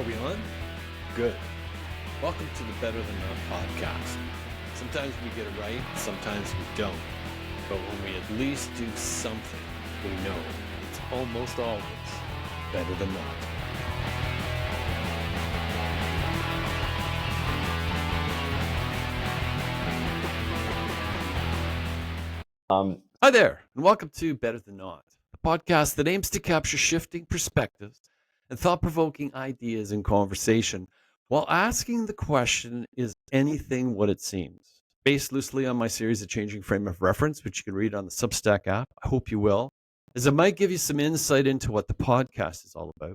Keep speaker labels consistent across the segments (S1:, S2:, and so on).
S1: we on? Good. Welcome to the Better Than Not podcast. Sometimes we get it right, sometimes we don't. But when we at least do something, we know it's almost always better than not. Hi there, and welcome to Better Than Not, a podcast that aims to capture shifting perspectives and thought-provoking ideas in conversation while asking the question, is anything what it seems? Based loosely on my series, A Changing Frame of Reference, which you can read on the Substack app. I hope you will, as it might give you some insight into what the podcast is all about.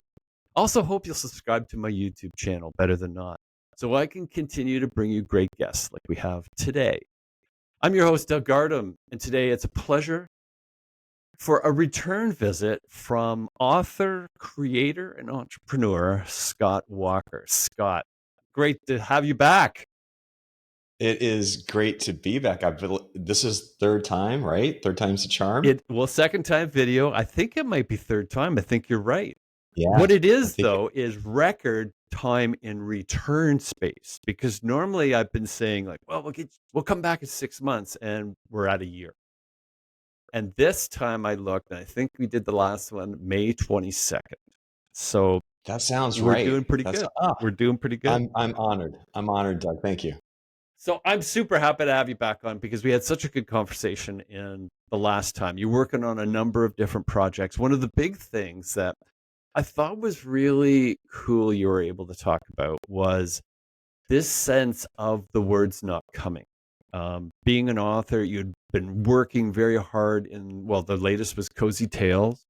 S1: Also hope you'll subscribe to my YouTube channel, Better Than Not, so I can continue to bring you great guests like we have today. I'm your host, Doug Gardam, and today it's a pleasure for a return visit from author, creator, and entrepreneur, Scott Walker. Scott, great to have you back.
S2: It is great to be back. This is third time, right? Third time's the charm.
S1: Second time video. I think it might be third time. I think you're right.
S2: Yeah.
S1: What it is, though, is record time in return space. Because normally I've been saying, like, well, we'll come back in 6 months, and we're at a year. And this time I looked, and I think we did the last one May 22nd. So
S2: that sounds
S1: we're
S2: right.
S1: Doing pretty good. We're doing pretty good.
S2: I'm honored. I'm honored, Doug. Thank you.
S1: So I'm super happy to have you back on because we had such a good conversation in the last time. You're working on a number of different projects. One of the big things that I thought was really cool you were able to talk about was this sense of the words not coming. Being an author, you'd been working very hard in, well, the latest was Cozy Tales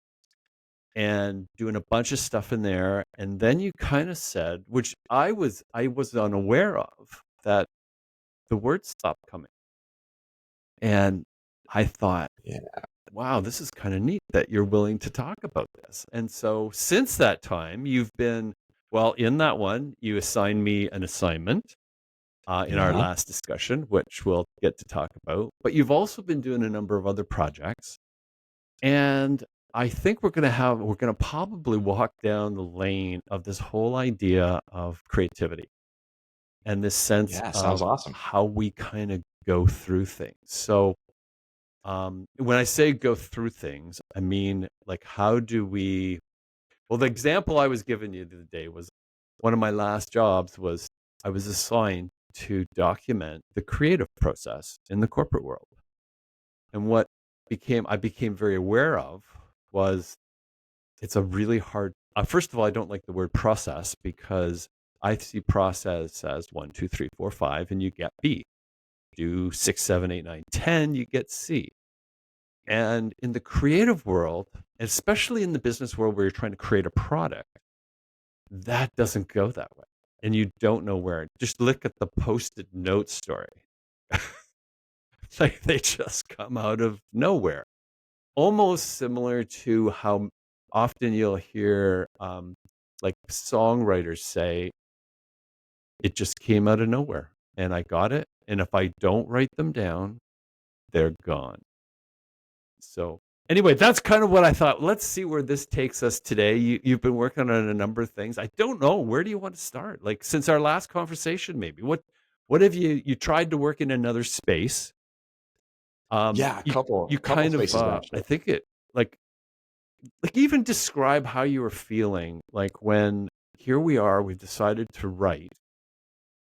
S1: and doing a bunch of stuff in there. And then you kind of said, which I was unaware of, that the words stopped coming. And I thought, wow, this is kind of neat that you're willing to talk about this. And so since that time, you've been, well, in that one, you assigned me an assignment in our last discussion, which we'll get to talk about. But you've also been doing a number of other projects. And I think we're going to probably walk down the lane of this whole idea of creativity and this sense of
S2: awesome.
S1: how we kind of go through things. So when I say go through things, I mean, like, how do we, well, the example I was giving you the other day was one of my last jobs was I was assigned to document the creative process in the corporate world. And what I became very aware of was it's a really hard, first of all, I don't like the word process because I see process as 1, 2, 3, 4, 5, and you get B. Do 6, 7, 8, 9, 10, you get C. And in the creative world, especially in the business world where you're trying to create a product, that doesn't go that way. And you don't know where. Just look at the Post-it note story. Like, they just come out of nowhere. Almost similar to how often you'll hear like songwriters say, it just came out of nowhere and I got it. And if I don't write them down, they're gone. So anyway, that's kind of what I thought. Let's see where this takes us today. You've been working on a number of things. I don't know. Where do you want to start? Like, since our last conversation, maybe. What have you tried to work in another space?
S2: A couple spaces, actually.
S1: I think it, like even describe how you were feeling, like when here we are, we've decided to write,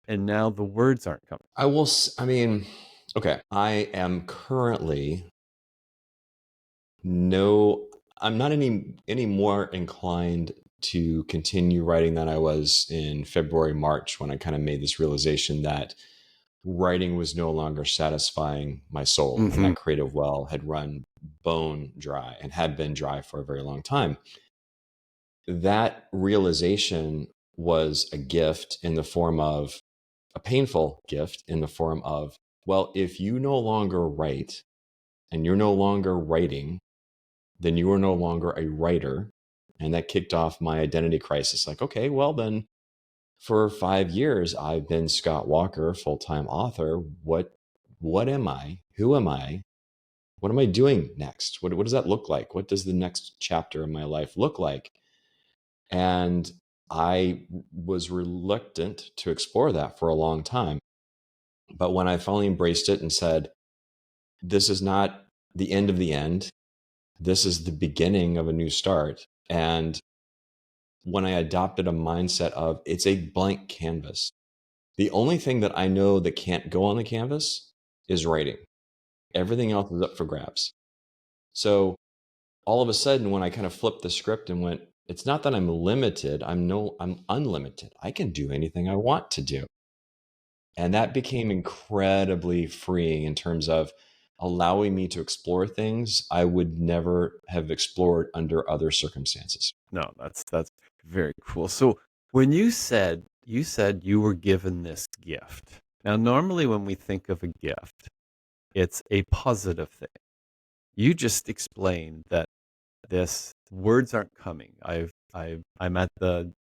S1: and now the words aren't coming.
S2: I am currently I'm not any more inclined to continue writing than I was in February, March, when I kind of made this realization that writing was no longer satisfying my soul.
S1: Mm-hmm.
S2: And that creative well had run bone dry and had been dry for a very long time. That realization was a gift in the form of a painful gift in the form of, well, if you no longer write and you're no longer writing, then you are no longer a writer. And that kicked off my identity crisis. Like, okay, well then, for 5 years, I've been Scott Walker, full-time author. What am I? Who am I? What am I doing next? What does that look like? What does the next chapter of my life look like? And I was reluctant to explore that for a long time. But when I finally embraced it and said, this is not the end of the end, this is the beginning of a new start. And when I adopted a mindset of it's a blank canvas, the only thing that I know that can't go on the canvas is writing. Everything else is up for grabs. So all of a sudden, when I kind of flipped the script and went, it's not that I'm limited, I'm unlimited. I can do anything I want to do. And that became incredibly freeing in terms of allowing me to explore things I would never have explored under other circumstances.
S1: No, that's very cool. So when you said you were given this gift. Now, normally when we think of a gift, it's a positive thing. You just explained that this words aren't coming. I'm at the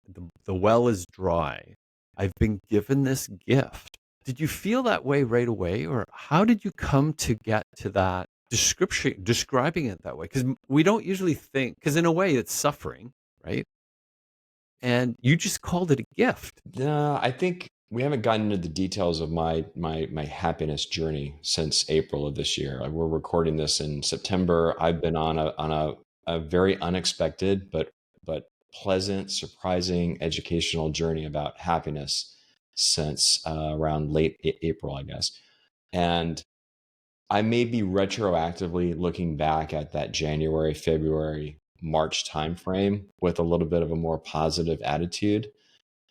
S1: well is dry. I've been given this gift. Did you feel that way right away, or how did you come to get to that describing it that way? Because we don't usually think, because in a way it's suffering, right? And you just called it a gift.
S2: I think we haven't gotten into the details of my happiness journey since April of this year. We're recording this in September. I've been on a very unexpected but pleasant, surprising educational journey about happiness since around late April, I guess. And I may be retroactively looking back at that January, February, March timeframe with a little bit of a more positive attitude.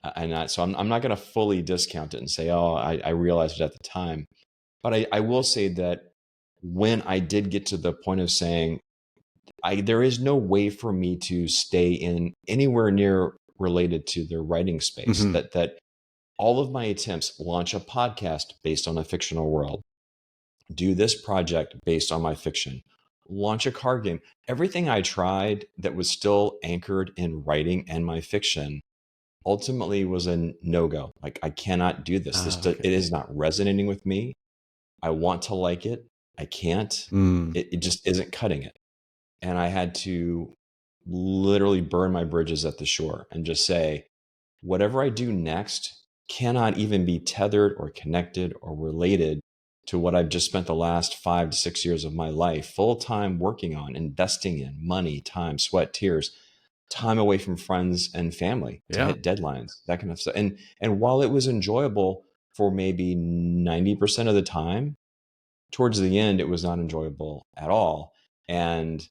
S2: So I'm not going to fully discount it and say, oh, I realized it at the time. But I will say that when I did get to the point of saying, there is no way for me to stay in anywhere near related to the writing space,
S1: Hmm.
S2: that all of my attempts launch a podcast based on a fictional world, do this project based on my fiction, launch a card game. Everything I tried that was still anchored in writing and my fiction ultimately was a no-go. Like, I cannot do this. It
S1: Okay.
S2: is not resonating with me. I want to like it. I can't.
S1: Mm.
S2: It just isn't cutting it. And I had to literally burn my bridges at the shore and just say, whatever I do next cannot even be tethered or connected or related to what I've just spent the last 5 to 6 years of my life full time working on, investing in money, time, sweat, tears, time away from friends and family to
S1: Yeah.
S2: hit deadlines, that kind of stuff. And while it was enjoyable for maybe 90% of the time, towards the end, it was not enjoyable at all. And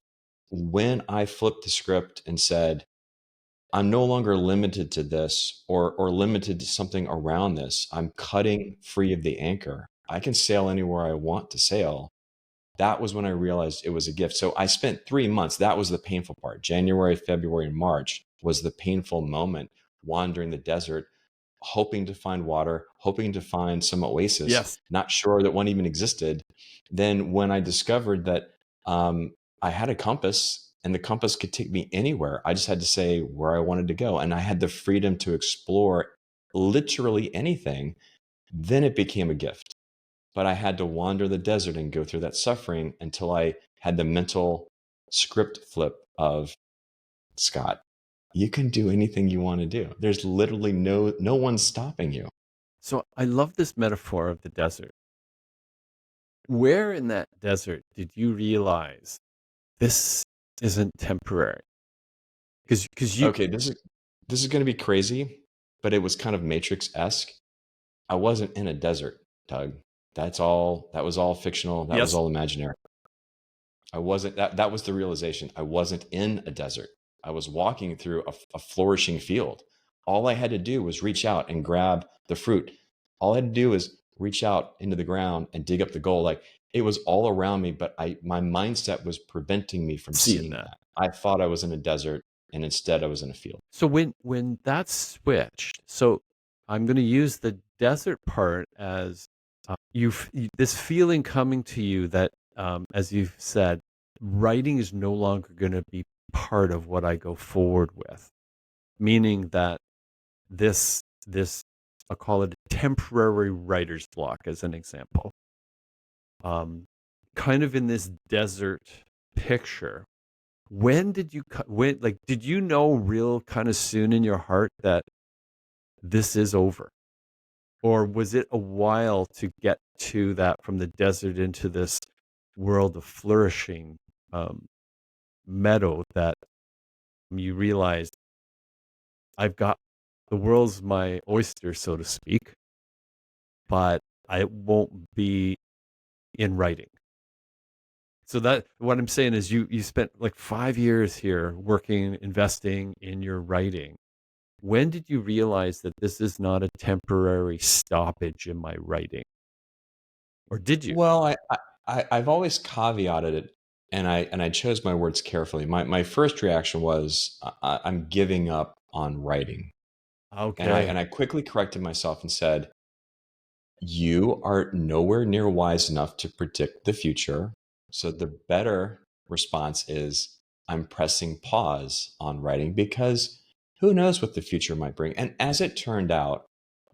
S2: when I flipped the script and said, I'm no longer limited to this or limited to something around this. I'm cutting free of the anchor. I can sail anywhere I want to sail. That was when I realized it was a gift. So I spent 3 months. That was the painful part. January, February, and March was the painful moment, wandering the desert, hoping to find water, hoping to find some oasis,
S1: Yes.
S2: not sure that one even existed. Then when I discovered that I had a compass and the compass could take me anywhere, I just had to say where I wanted to go. And I had the freedom to explore literally anything. Then it became a gift. But I had to wander the desert and go through that suffering until I had the mental script flip of, Scott, you can do anything you want to do. There's literally no one stopping you.
S1: So I love this metaphor of the desert. Where in that desert did you realize this isn't temporary? Because you
S2: Okay, this is going to be crazy, but it was kind of Matrix-esque. I wasn't in a desert, Doug. That was all fictional. That was
S1: yes,
S2: all imaginary. I wasn't that was the realization. I wasn't in a desert. I was walking through a flourishing field. All I had to do was reach out and grab the fruit. All I had to do was reach out into the ground and dig up the gold. Like, it was all around me, but my mindset was preventing me from
S1: seeing
S2: seeing
S1: that.
S2: that. I thought I was in a desert and instead I was in a field.
S1: So when that switched, so I'm going to use the desert part as this feeling coming to you that, as you've said, writing is no longer going to be part of what I go forward with, meaning that this I'll call it a temporary writer's block as an example. Um, Kind of in this desert picture. When did you when like did you know real kind of soon in your heart that this is over? Or was it a while to get to that from the desert into this world of flourishing um, meadow that you realized I've got the world's my oyster, so to speak, but I won't be in writing. So that what I'm saying is you spent like 5 years here working, investing in your writing. When did you realize that this is not a temporary stoppage in my writing? Or did you?
S2: Well, I've always caveated it, and I chose my words carefully. My first reaction was I'm giving up on writing, and I
S1: Okay.
S2: and I quickly corrected myself and said, you are nowhere near wise enough to predict the future. So the better response is I'm pressing pause on writing because who knows what the future might bring. And as it turned out,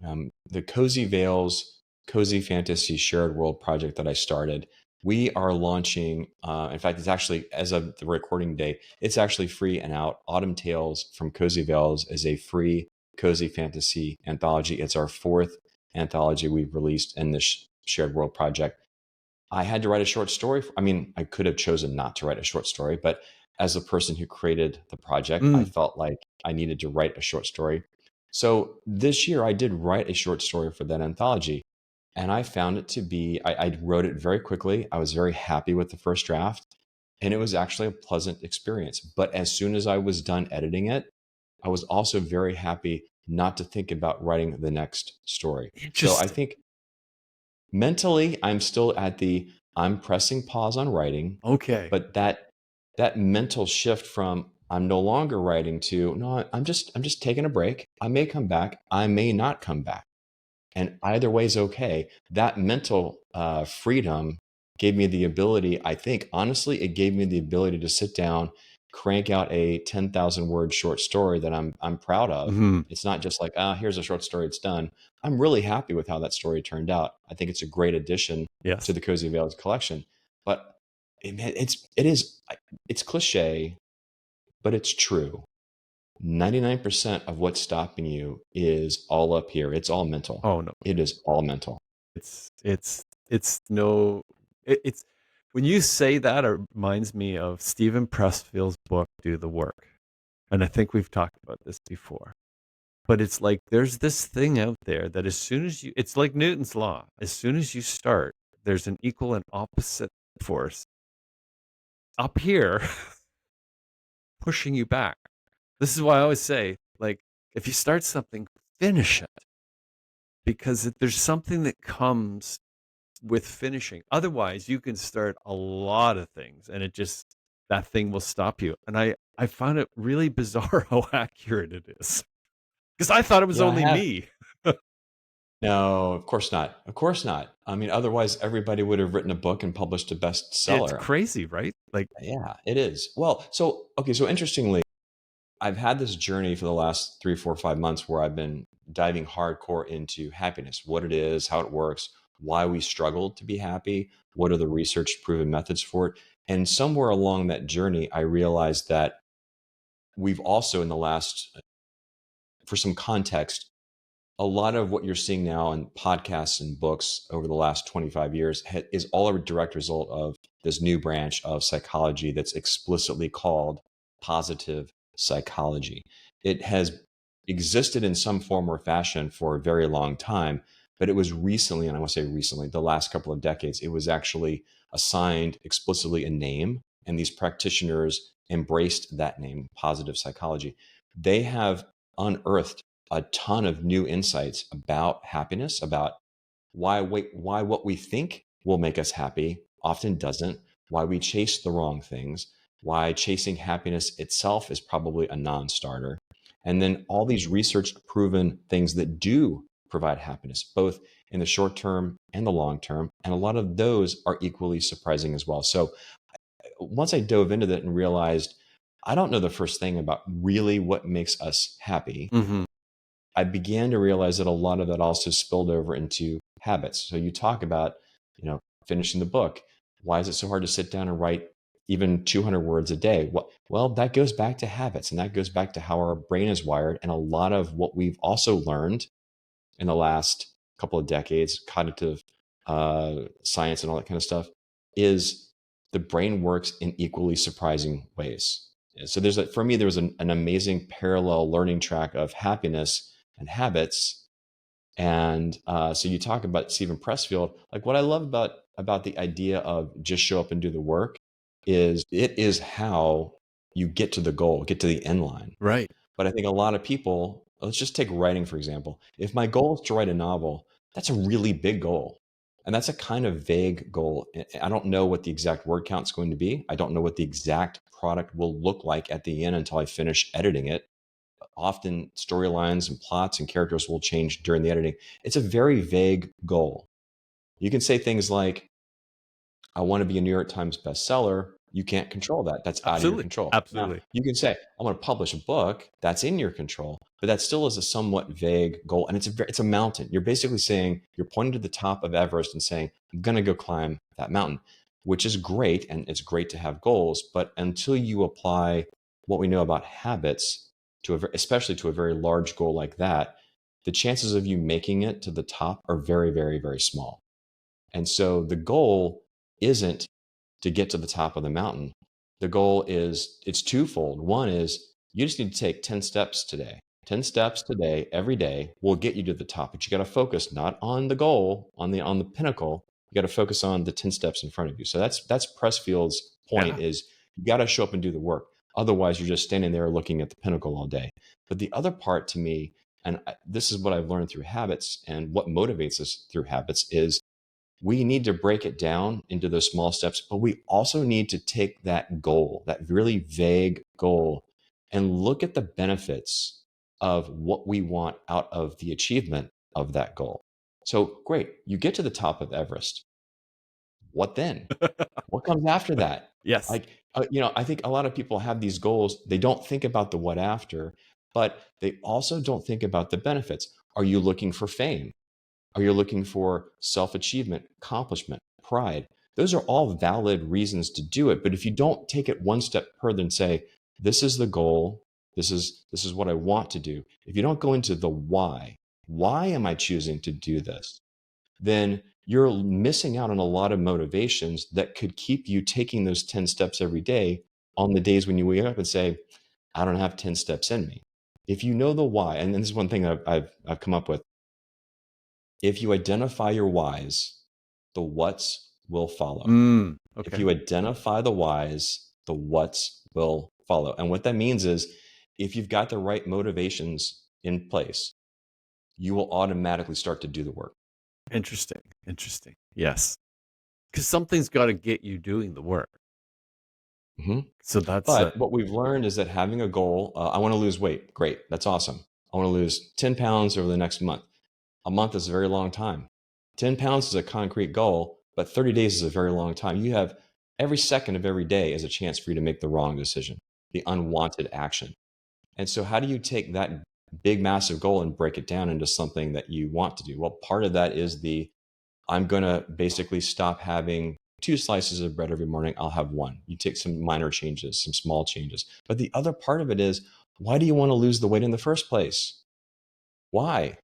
S2: the Cozy Vales Cozy Fantasy Shared World project that I started, we are launching. In fact, it's actually, as of the recording day, it's actually free and out. Autumn Tales from Cozy Vales is a free cozy fantasy anthology. It's our fourth anthology we've released in this shared world project. I had to write a short story. I mean, I could have chosen not to write a short story, but as the person who created the project, I
S1: Mm,
S2: felt like I needed to write a short story. So this year, I did write a short story for that anthology. And I found it to be, I wrote it very quickly. I was very happy with the first draft. And it was actually a pleasant experience. But as soon as I was done editing it, I was also very happy not to think about writing the next story. So I
S1: interesting.
S2: think mentally, I'm still at the I'm pressing pause on writing,
S1: Okay.
S2: but that mental shift from I'm no longer writing to no, I'm just taking a break. I may come back, I may not come back, and either way is okay. That mental freedom gave me the ability. I think honestly, it gave me the ability to sit down, crank out a 10,000 word short story that I'm proud of.
S1: Mhm.
S2: It's not just like here's a short story, it's done. I'm really happy with how that story turned out. I think it's a great addition to
S1: Yes.
S2: the Cozy Vales collection. But it's cliche, but it's true. 99% of what's stopping you is all up here. It's all mental.
S1: Oh, no.
S2: It is all mental.
S1: It's no it's when you say that, it reminds me of Stephen Pressfield's book, Do the Work, and I think we've talked about this before. But it's like there's this thing out there that as soon as you it's like Newton's law. As soon as you start, there's an equal and opposite force up here pushing you back. This is why I always say, like, if you start something, finish it because there's something that comes with finishing. Otherwise, you can start a lot of things and it just that thing will stop you. And I found it really bizarre how accurate it is because I thought it was
S2: Yeah, I
S1: only
S2: have.
S1: me.
S2: No, of course not. Of course not. I mean, otherwise, everybody would have written a book and published a
S1: It's
S2: bestseller.
S1: crazy, right? Like,
S2: Yeah, it is. Well, so, okay, so interestingly, I've had this journey for the last 3, 4, 5 months where I've been diving hardcore into happiness, what it is, how it works, why we struggle to be happy, what are the research proven methods for it. And somewhere along that journey, I realized that we've also, in the last, for some context, a lot of what you're seeing now in podcasts and books over the last 25 years is all a direct result of this new branch of psychology that's explicitly called positive psychology. It has existed in some form or fashion for a very long time, but it was recently, and I want to say recently, the last couple of decades, it was actually assigned explicitly a name, and these practitioners embraced that name, positive psychology. They have unearthed a ton of new insights about happiness, about why what we think will make us happy often doesn't, why we chase the wrong things, why chasing happiness itself is probably a non-starter. And then all these research proven things that do provide happiness, both in the short term and the long term. And a lot of those are equally surprising as well. So once I dove into that and realized I don't know the first thing about really what makes us happy,
S1: mhm.
S2: I began to realize that a lot of that also spilled over into habits. So you talk about, finishing the book. Why is it so hard to sit down and write even 200 words a day. Well, that goes back to habits, and that goes back to how our brain is wired. And a lot of what we've also learned in the last couple of decades, cognitive science and all that kind of stuff, is the brain works in equally surprising ways. So for me, there was an amazing parallel learning track of happiness and habits. And so you talk about Stephen Pressfield. Like, what I love about the idea of just show up and do the work is it is how you get to the goal, get to the end line.
S1: Right.
S2: But I think a lot of people, let's just take writing, for example. If my goal is to write a novel, that's a really big goal. And that's a kind of vague goal. I don't know what the exact word count is going to be. I don't know what the exact product will look like at the end until I finish editing it. Often storylines and plots and characters will change during the editing. It's a very vague goal. You can say things like, I want to be a New York Times bestseller. You can't control that. That's out of your
S1: Absolutely.
S2: control. Now,
S1: Absolutely.
S2: you can say, I want to publish a book. That's in your control. But that still is a somewhat vague goal. And it's a mountain. You're basically saying, you're pointing to the top of Everest and saying, I'm going to go climb that mountain, which is great. And it's great to have goals. But until you apply what we know about habits, especially to a very large goal like that, the chances of you making it to the top are very, very, very small. And so the goal isn't to get to the top of the mountain. The goal is it's twofold. One is you just need to take 10 steps today. 10 steps today, every day will get you to the top, but you got to focus not on the goal, on the pinnacle. You got to focus on the 10 steps in front of you. So that's Pressfield's point
S1: Yeah.
S2: is you got to show up and do the work. Otherwise, you're just standing there looking at the pinnacle all day. But the other part to me, and this is what I've learned through habits and what motivates us through habits is we need to break it down into those small steps, but we also need to take that goal, that really vague goal, and look at the benefits of what we want out of the achievement of that goal. So great, you get to the top of Everest. What then? What comes after that?
S1: Yes.
S2: Like, I think a lot of people have these goals. They don't think about the what after, but they also don't think about the benefits. Are you looking for fame? Are you looking for self achievement, accomplishment, pride? Those are all valid reasons to do it. But if you don't take it one step further and say, this is the goal, this is what I want to do. If you don't go into the why am I choosing to do this? Then you're missing out on a lot of motivations that could keep you taking those 10 steps every day on the days when you wake up and say, I don't have 10 steps in me. If you know the why, and this is one thing that I've come up with, if you identify your whys, the whats will follow. If
S1: Okay.
S2: you identify the whys, the whats will follow. And what that means is if you've got the right motivations in place, you will automatically start to do the work.
S1: Interesting. Interesting. Yes. Because something's got to get you doing the work.
S2: hmm
S1: So that's
S2: But what we've learned is that having a goal, I want to lose weight. Great. That's awesome. I want to lose 10 pounds over the next month. A month is a very long time. 10 pounds is a concrete goal, but 30 days is a very long time. You have every second of every day is a chance for you to make the wrong decision, the unwanted action. And so, how do you take that big, massive goal and break it down into something that you want to do? Well, part of that is I'm going to basically stop having 2 slices of bread every morning. I'll have one. You take some minor changes, some small changes. But the other part of it is, why do you want to lose the weight in the first place? Why?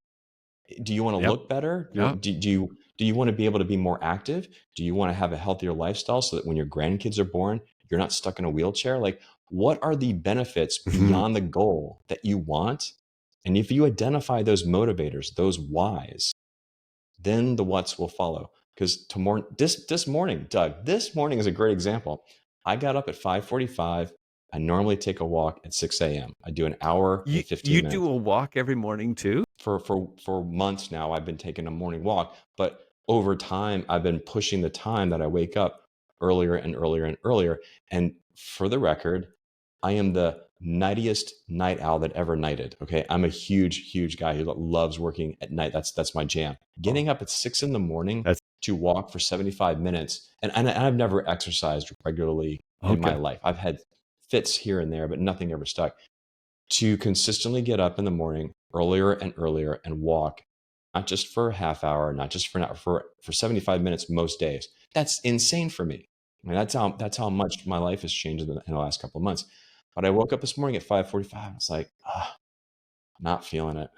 S2: Do you want to
S1: yep.
S2: look better?
S1: Yeah.
S2: Do you want to be able to be more active? Do you want to have a healthier lifestyle so that when your grandkids are born, you're not stuck in a wheelchair? Like, what are the benefits beyond the goal that you want? And if you identify those motivators, those whys, then the whats will follow. Because tomorrow, this morning, Doug, this morning is a great example. I got up at 5:45. I normally take a walk at 6 a.m. I do an hour and
S1: You
S2: 15
S1: do
S2: minutes
S1: a walk every morning too?
S2: for months now. I've been taking a morning walk, but over time I've been pushing the time that I wake up earlier and earlier and earlier. And for the record, I am the nightiest night owl that ever nighted. Okay, I'm a huge guy who loves working at night. That's my jam.
S1: Oh,
S2: Getting up at 6 in the morning
S1: that's
S2: to walk for 75 minutes, and I've never exercised regularly in my
S1: okay.
S2: life. I've had fits here and there, but nothing ever stuck. To consistently get up in the morning earlier and earlier and walk, not just for a half hour, not just for an hour, for 75 minutes most days. That's insane for me. And that's how much my life has changed in the last couple of months. But I woke up this morning at 5:45. I was like, not feeling it.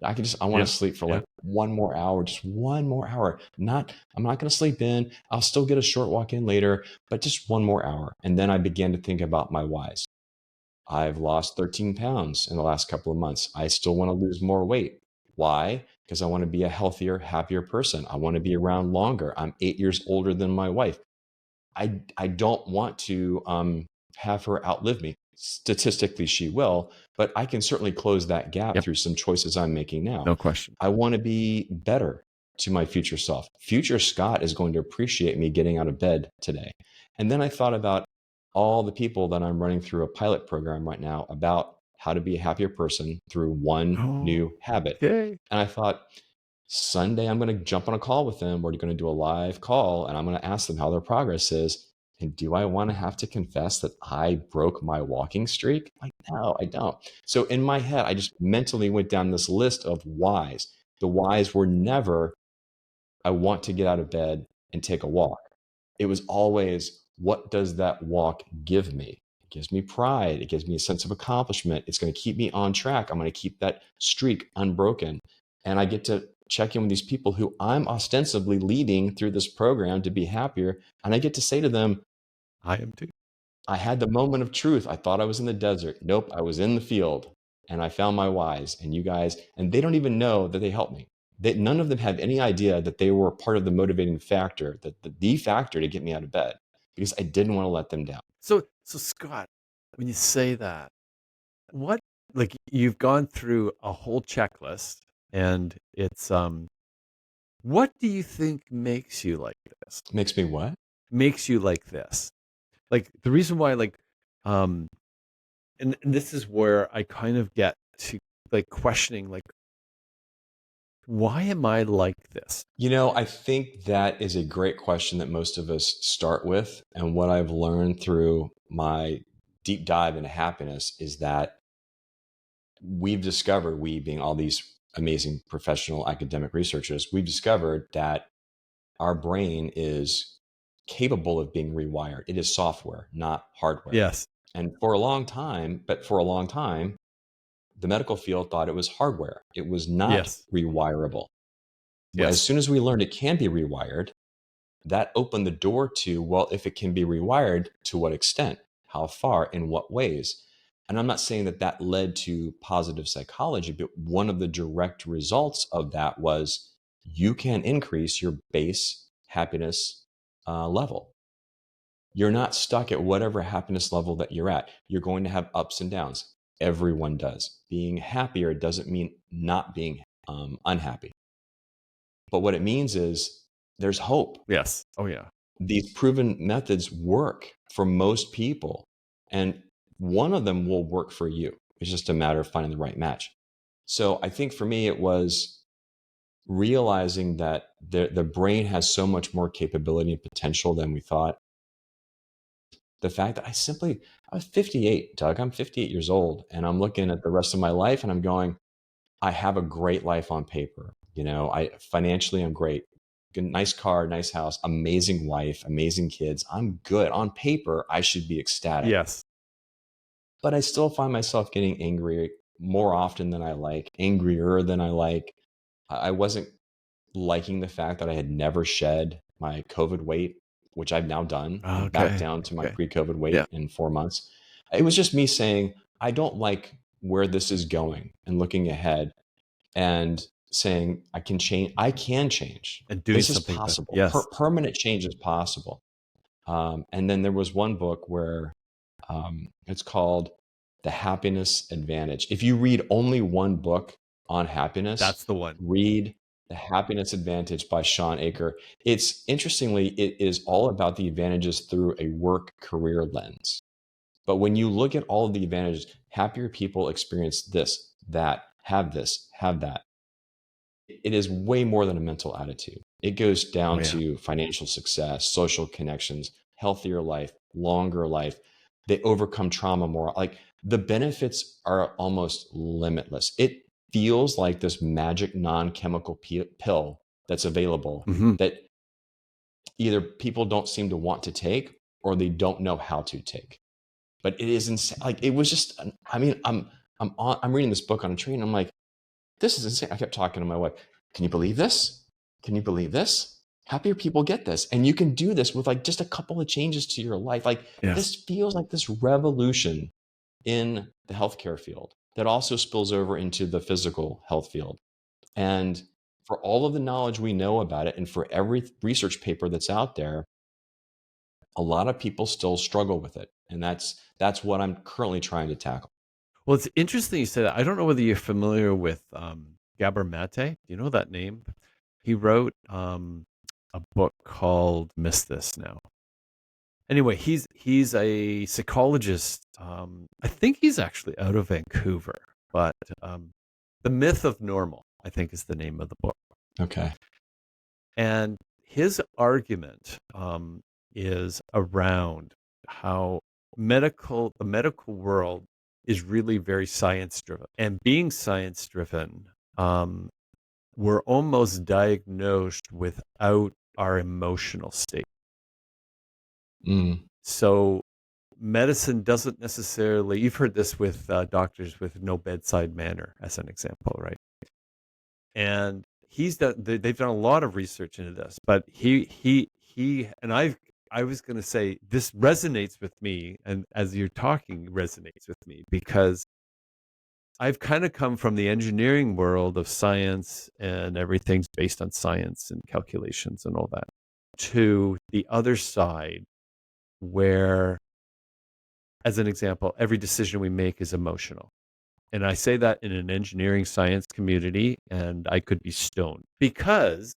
S2: I want
S1: Yeah.
S2: to sleep for
S1: Yeah.
S2: like one more hour, just one more hour. I'm not going to sleep in. I'll still get a short walk in later, but just one more hour. And then I began to think about my whys. I've lost 13 pounds in the last couple of months. I still want to lose more weight. Why? Because I want to be a healthier, happier person. I want to be around longer. I'm 8 years older than my wife. I don't want to have her outlive me. Statistically, she will, but I can certainly close that gap
S1: Yep.
S2: through some choices I'm making now.
S1: No question.
S2: I want to be better to my future self. Future Scott is going to appreciate me getting out of bed today. And then I thought about all the people that I'm running through a pilot program right now about how to be a happier person through one
S1: Oh,
S2: new habit.
S1: okay.
S2: And I thought, Sunday, I'm going to jump on a call with them. We're going to do a live call and I'm going to ask them how their progress is. And do I want to have to confess that I broke my walking streak? Like, no, I don't. So in my head, I just mentally went down this list of whys. The whys were never, I want to get out of bed and take a walk. It was always, what does that walk give me? It gives me pride. It gives me a sense of accomplishment. It's going to keep me on track. I'm going to keep that streak unbroken. And I get to check in with these people who I'm ostensibly leading through this program to be happier. And I get to say to them,
S1: I am too.
S2: I had the moment of truth. I thought I was in the desert. Nope, I was in the field and I found my whys. And you guys, and they don't even know that they helped me. None of them have any idea that they were part of the motivating factor, that the factor to get me out of bed, because I didn't want to let them down.
S1: So Scott, when you say that, what, like, you've gone through a whole checklist, and it's what do you think makes you like this?
S2: Makes me what?
S1: Makes you like this? Like, the reason why, like, um and this is where I kind of get to, like, questioning, like, why am I like this?
S2: I think that is a great question that most of us start with. And what I've learned through my deep dive into happiness is that we've discovered, we being all these amazing professional academic researchers, we've discovered that our brain is capable of being rewired. It is software, not hardware.
S1: Yes.
S2: And for a long time, the medical field thought it was hardware. It was not
S1: Yes.
S2: rewirable. Well, as
S1: Yes.
S2: soon as we learned it can be rewired, that opened the door to, well, if it can be rewired, to what extent, how far, in what ways? And I'm not saying that that led to positive psychology, but one of the direct results of that was you can increase your base happiness level. You're not stuck at whatever happiness level that you're at. You're going to have ups and downs. Everyone does. Being happier doesn't mean not being unhappy. But what it means is there's hope.
S1: Yes. Oh yeah.
S2: These proven methods work for most people, and one of them will work for you. It's just a matter of finding the right match. So I think for me, it was realizing that the brain has so much more capability and potential than we thought. The fact that I was 58, Doug. I'm 58 years old, and I'm looking at the rest of my life, and I'm going, I have a great life on paper. I financially, I'm great. Nice car, nice house, amazing wife, amazing kids. I'm good. On paper, I should be ecstatic.
S1: Yes.
S2: But I still find myself getting angry more often than I like, angrier than I like. I wasn't liking the fact that I had never shed my COVID weight, which I've now done. I'm back
S1: Okay.
S2: down to my
S1: Okay.
S2: pre-COVID
S1: Yeah.
S2: weight in 4 months. It was just me saying, I don't like where this is going, and looking ahead and saying, I can change.
S1: And doing
S2: This is
S1: something better.
S2: possible.
S1: Yes.
S2: Permanent change is possible. And then there was one book where it's called The Happiness Advantage. If you read only one book on happiness,
S1: That's the one.
S2: read The Happiness Advantage by Sean Aker. It is all about the advantages through a work career lens. But when you look at all of the advantages, happier people experience this, have that. It is way more than a mental attitude. It goes
S1: Oh
S2: down
S1: yeah.
S2: to financial success, social connections, healthier life, longer life. They overcome trauma more. Like, the benefits are almost limitless. It feels like this magic non-chemical pill that's available
S1: Hmm.
S2: that either people don't seem to want to take or they don't know how to take. But it is insane. Like it was just, I mean, I'm reading this book on a train. And I'm like, this is insane. I kept talking to my wife. Can you believe this? Can you believe this? Happier people get this. And you can do this with like just a couple of changes to your life. Like
S1: Yes.
S2: this feels like this revolution in the healthcare field that also spills over into the physical health field. And for all of the knowledge we know about it, and for every research paper that's out there, a lot of people still struggle with it. And that's what I'm currently trying to tackle.
S1: Well, it's interesting you say that. I don't know whether you're familiar with Gabor Mate. Do you know that name? He wrote a book called Miss This Now. Anyway, he's a psychologist. I think he's actually out of Vancouver, but The Myth of Normal, I think, is the name of the book.
S2: Okay.
S1: And his argument is around how the medical world is really very science driven. And being science driven, we're almost diagnosed without our emotional state.
S2: Mm.
S1: So medicine doesn't necessarily, you've heard this with doctors with no bedside manner, as an example, right? And they've done a lot of research into this, but and I was going to say this resonates with me, and as you're talking resonates with me, because I've kind of come from the engineering world of science and everything's based on science and calculations and all that, to the other side where, as an example, every decision we make is emotional. And I say that in an engineering science community, and I could be stoned, because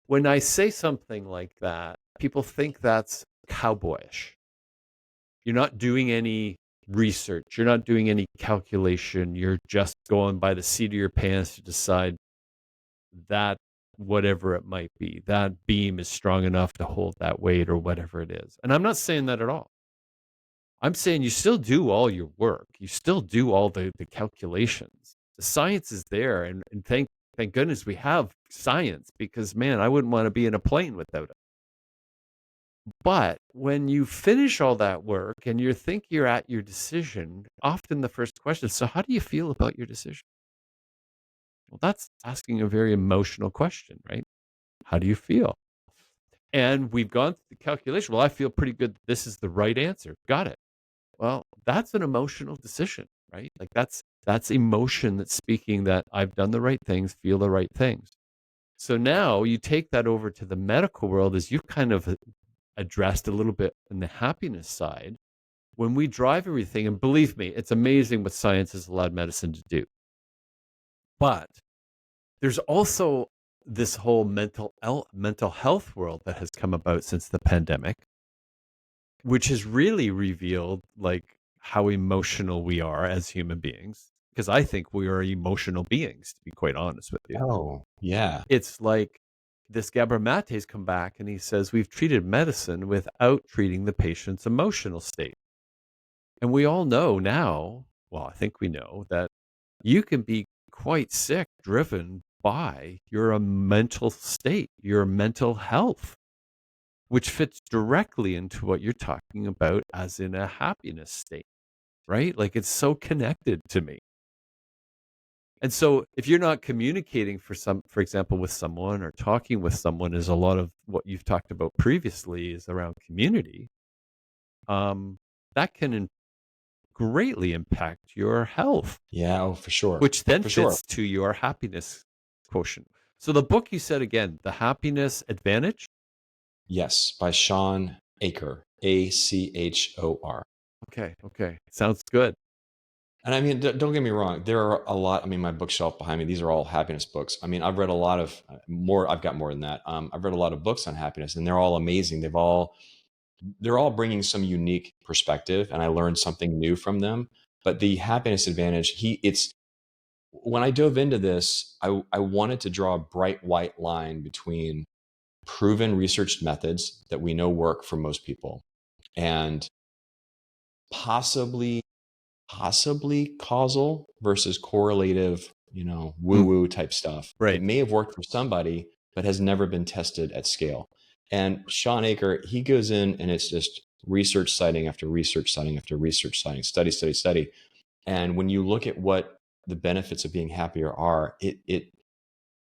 S1: when I say something like that, people think that's cowboyish. You're not doing any research, you're not doing any calculation, you're just going by the seat of your pants to decide that whatever it might be, that beam is strong enough to hold that weight or whatever it is. And I'm not saying that at all. I'm saying you still do all your work. You still do all the calculations. The science is there, and thank goodness we have science, because man, I wouldn't want to be in a plane without it. But when you finish all that work and you think you're at your decision, often the first question is, so how do you feel about your decision? Well, that's asking a very emotional question, right? How do you feel? And we've gone through the calculation. Well, I feel pretty good that this is the right answer. Got it. Well, that's an emotional decision, right? Like that's emotion that's speaking that I've done the right things, feel the right things. So now you take that over to the medical world, as you've kind of addressed a little bit in the happiness side. When we drive everything, and believe me, it's amazing what science has allowed medicine to do. But there's also this whole mental health world that has come about since the pandemic, which has really revealed like how emotional we are as human beings. Because I think we are emotional beings, to be quite honest with you.
S2: Oh, yeah.
S1: It's like this Gabor Mate's come back and he says we've treated medicine without treating the patient's emotional state. And we all know now, well, I think we know that you can be quite sick driven by your mental state, your mental health, which fits directly into what you're talking about as in a happiness state, right? Like it's so connected to me. And so if you're not communicating for example, with someone or talking with someone, is a lot of what you've talked about previously is around community, that can greatly impact your health,
S2: Yeah. Oh, for sure.
S1: which then
S2: For sure.
S1: fits to your happiness quotient. So the book you said again, The Happiness Advantage.
S2: Yes. By Sean Achor, Achor.
S1: Okay. Sounds good.
S2: And I mean, don't get me wrong. There are a lot. I mean, my bookshelf behind me, these are all happiness books. I mean, I've read a lot of more. I've got more than that. I've read a lot of books on happiness, and they're all amazing. They're all bringing some unique perspective, and I learned something new from them. But the happiness advantage, it's when I dove into this, I wanted to draw a bright white line between proven researched methods that we know work for most people and possibly causal versus correlative, woo
S1: Mm,
S2: woo type stuff that
S1: right.
S2: may have worked for somebody, but has never been tested at scale. And Sean Aker, he goes in and it's just research citing after research citing after research citing, study, study, study. And when you look at what the benefits of being happier are, it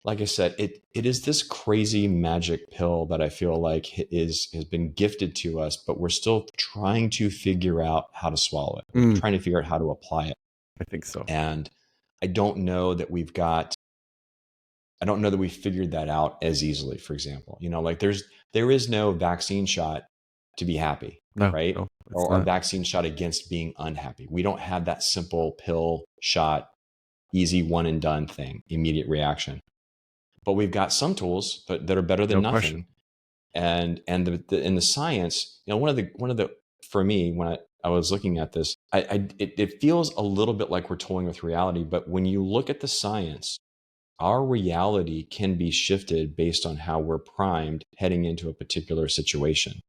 S2: like I said, it is this crazy magic pill that I feel like has been gifted to us, but we're still trying to figure out how to swallow it. We're
S1: Mm,
S2: trying to figure out how to apply it.
S1: I think so.
S2: And I don't know that we figured that out as easily, for example. Like there is no vaccine shot to be happy,
S1: No,
S2: right?
S1: no, it's
S2: Or
S1: not.
S2: vaccine shot against being unhappy. We don't have that simple pill shot, easy one and done thing, immediate reaction. But we've got some tools that are better than
S1: No question.
S2: nothing. And in the science, one of the for me, when I was looking at this, it feels a little bit like we're toying with reality. But when you look at the science, our reality can be shifted based on how we're primed heading into a particular situation.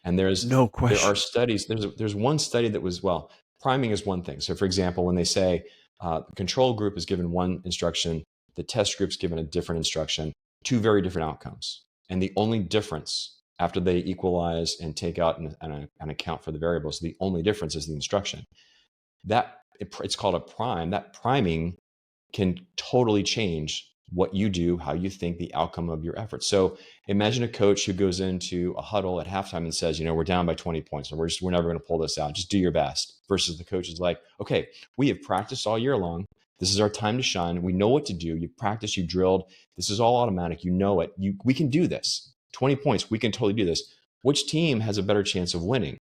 S2: And
S1: No
S2: there are
S1: question.
S2: studies. There's one study that was, well, priming is one thing. So, for example, when they say the control group is given one instruction, the test group's given a different instruction, two very different outcomes. And the only difference after they equalize and take out and account for the variables, the only difference is the instruction. It's called a prime. That priming can totally change what you do, how you think, the outcome of your efforts. So imagine a coach who goes into a huddle at halftime and says, we're down by 20 points and we're never going to pull this out. Just do your best. Versus the coach is like, okay, we have practiced all year long. This is our time to shine. We know what to do. You've practiced, you've drilled. This is all automatic. You know it. We can do this. 20 points. We can totally do this. Which team has a better chance of winning?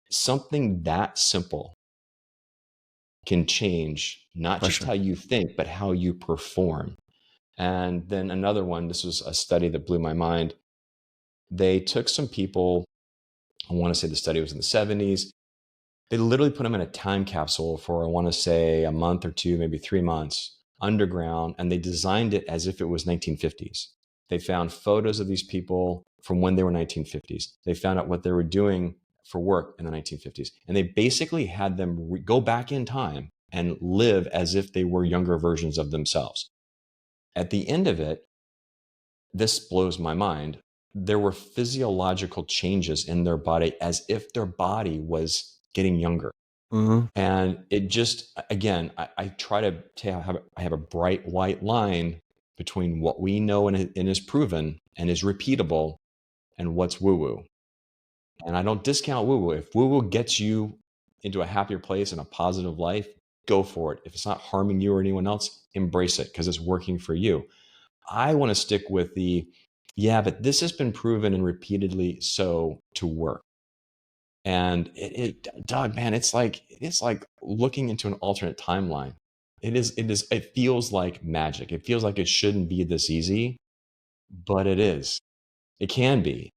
S2: Something that simple can change not just
S1: Question.
S2: how you think, but how you perform. And then another one, this was a study that blew my mind. They took some people, I want to say the study was in the 70s. They literally put them in a time capsule for, I want to say, a month or two, maybe 3 months underground, and they designed it as if it was 1950s. They found photos of these people from when they were 1950s. They found out what they were doing for work in the 1950s. And they basically had them go back in time and live as if they were younger versions of themselves. At the end of it, this blows my mind. There were physiological changes in their body as if their body was getting younger.
S1: Mm-hmm.
S2: And it just, again, I try to I have a bright white line between what we know and is proven and is repeatable and what's woo woo. And I don't discount woo woo. If woo woo gets you into a happier place and a positive life, go for it. If it's not harming you or anyone else, embrace it because it's working for you. I want to stick with but this has been proven and repeatedly so to work. And Doug, man, it's like looking into an alternate timeline. It feels like magic. It feels like it shouldn't be this easy, but it is. It can be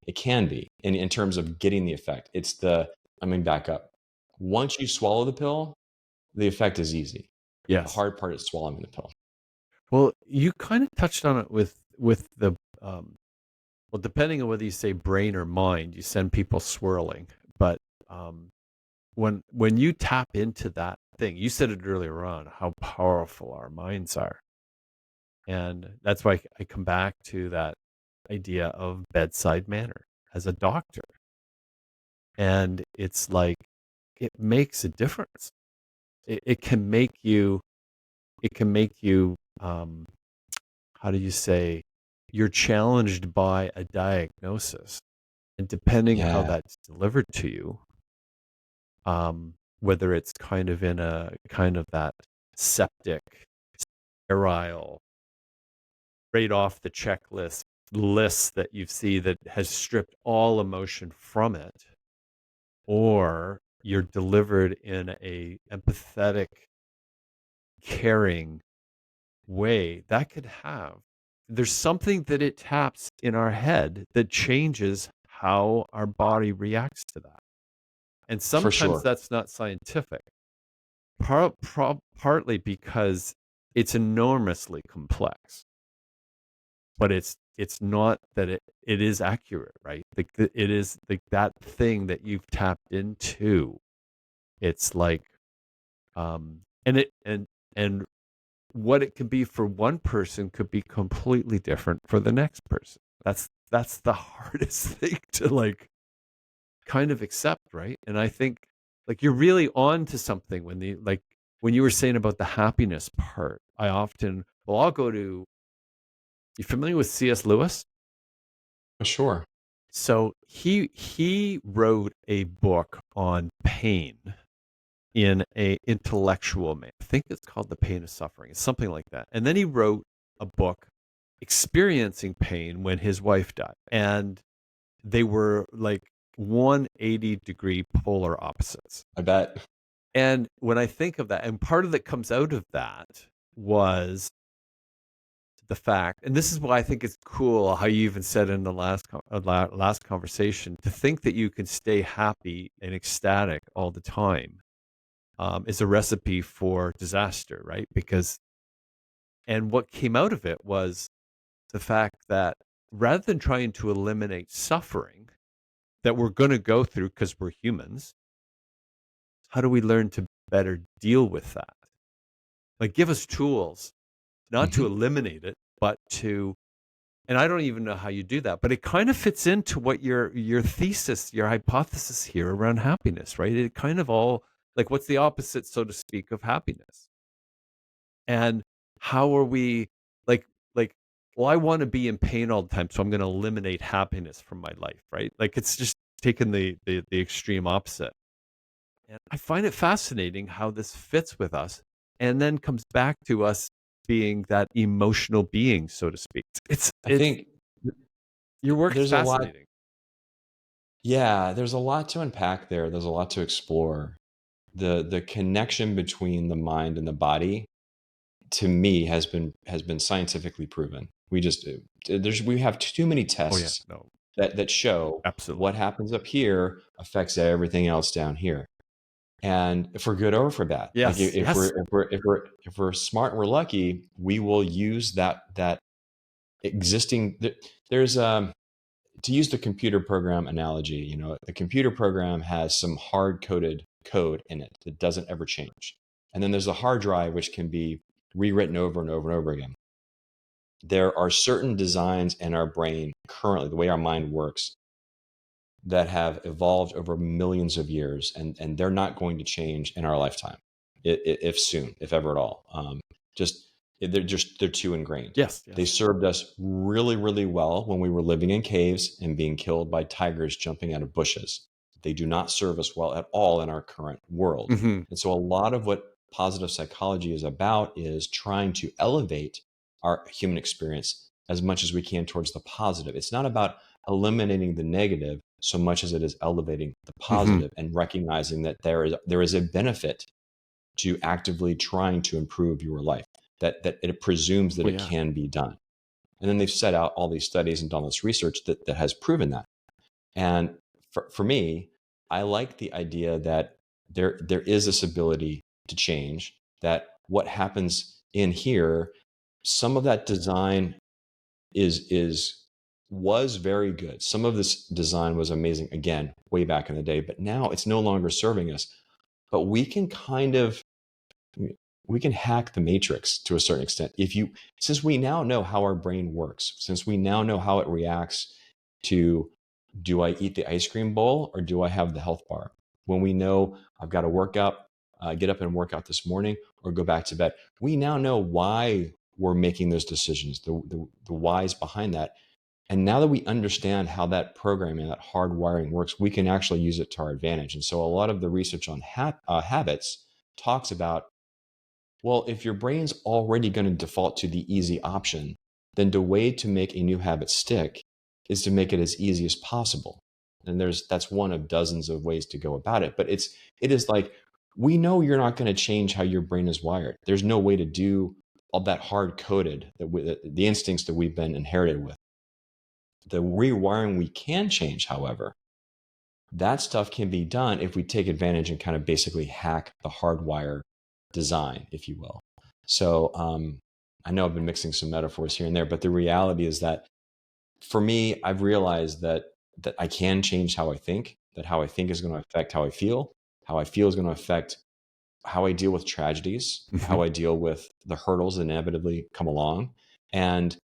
S2: in terms of getting the effect. Back up. Once you swallow the pill, the effect is easy. The
S1: Yes.
S2: hard part is swallowing the pill.
S1: Well, you kind of touched on it with the well, depending on whether you say brain or mind, you send people swirling. But um, when you tap into that thing, you said it earlier on, how powerful our minds are, and that's why I come back to that idea of bedside manner as a doctor, and it's like it makes a difference. It can make you. It can make you. How do you say? You're challenged by a diagnosis, and depending how
S2: Yeah.
S1: that's delivered to you, whether it's kind of in a kind of that septic, sterile, right off the checklist list that you see that has stripped all emotion from it, or you're delivered in a empathetic, caring way, that could have. There's something that it taps in our head that changes how our body reacts to that. And
S2: For
S1: sometimes
S2: sure.
S1: that's not scientific. Partly because it's enormously complex, but it's not that it is accurate, right? It is like that thing that you've tapped into. It's like and it and what it can be for one person could be completely different for the next person. that's the hardest thing to like kind of accept, right? And I think like you're really on to something when the like when you were saying about the happiness part. I often well, I'll go to you familiar with C.S. Lewis?
S2: Sure.
S1: So he wrote a book on pain in a intellectual man. I think it's called The Pain of Suffering. It's something like that. And then he wrote a book experiencing pain when his wife died. And they were like 180-degree polar opposites.
S2: I bet.
S1: And when I think of that, and part of that comes out of that was the fact, and this is why I think it's cool how you even said in the last conversation, to think that you can stay happy and ecstatic all the time is a recipe for disaster, right? Because, and what came out of it was the fact that rather than trying to eliminate suffering that we're going to go through because we're humans, how do we learn to better deal with that? Like, give us tools, not to
S2: Hmm.
S1: eliminate it, but to, and I don't even know how you do that, but it kind of fits into what your thesis, your hypothesis here around happiness, right? It kind of all like what's the opposite, so to speak, of happiness? And how are we like like well, I want to be in pain all the time, so I'm going to eliminate happiness from my life, right? Like it's just taking the extreme opposite. And I find it fascinating how this fits with us and then comes back to us being that emotional being, so to speak.
S2: I
S1: It's
S2: think
S1: your work's
S2: there's a lot.
S1: fascinating.
S2: Yeah, there's a lot to unpack there. There's a lot to explore. The connection between the mind and the body, to me, has been scientifically proven. We have too many
S1: Oh yeah,
S2: tests
S1: no,
S2: that show what
S1: absolutely.
S2: happens up here affects everything else down here, and for good or for bad. Like
S1: Yes, yes.
S2: if we're smart and we're lucky, we will use that existing. There's To use the computer program analogy, the computer program has some hard coded code in it that doesn't ever change. And then there's a hard drive which can be rewritten over and over and over again. There are certain designs in our brain currently, the way our mind works, that have evolved over millions of years, and they're not going to change in our lifetime, if soon, if ever at all. Just they're too ingrained.
S1: Yes,
S2: They
S1: yes.
S2: served us really, really well when we were living in caves and being killed by tigers jumping out of bushes. They do not serve us well at all in our current world.
S1: Hmm.
S2: And so a lot of what positive psychology is about is trying to elevate our human experience as much as we can towards the positive. It's not about eliminating the negative so much as it is elevating the
S1: Hmm.
S2: positive and recognizing that there is a benefit to actively trying to improve your life, that it presumes that
S1: Oh
S2: it
S1: yeah.
S2: can be done. And then they've set out all these studies and done this research that has proven that. And for me, I like the idea that there is this ability to change, that what happens in here, some of that design is was very good. Some of this design was amazing, again, way back in the day, but now it's no longer serving us. But we can hack the matrix to a certain extent. Since we now know how our brain works, since we now know how it reacts to, do I eat the ice cream bowl or do I have the health bar? When we know I've got to work out, get up and work out this morning or go back to bed, we now know why we're making those decisions, the whys behind that. And now that we understand how that programming, that hardwiring works, we can actually use it to our advantage. And so a lot of the research on habits talks about, well, if your brain's already going to default to the easy option, then the way to make a new habit stick is to make it as easy as possible. And that's one of dozens of ways to go about it. But it is like, we know you're not going to change how your brain is wired. There's no way to do all that hard coded, the instincts that we've been inherited with. The rewiring we can change, however, that stuff can be done if we take advantage and kind of basically hack the hardwire design, if you will. So I know I've been mixing some metaphors here and there, but the reality is that for me, I've realized that I can change how I think, that how I think is going to affect how I feel is going to affect how I deal with tragedies,
S1: Hmm.
S2: how I deal with the hurdles that inevitably come along. And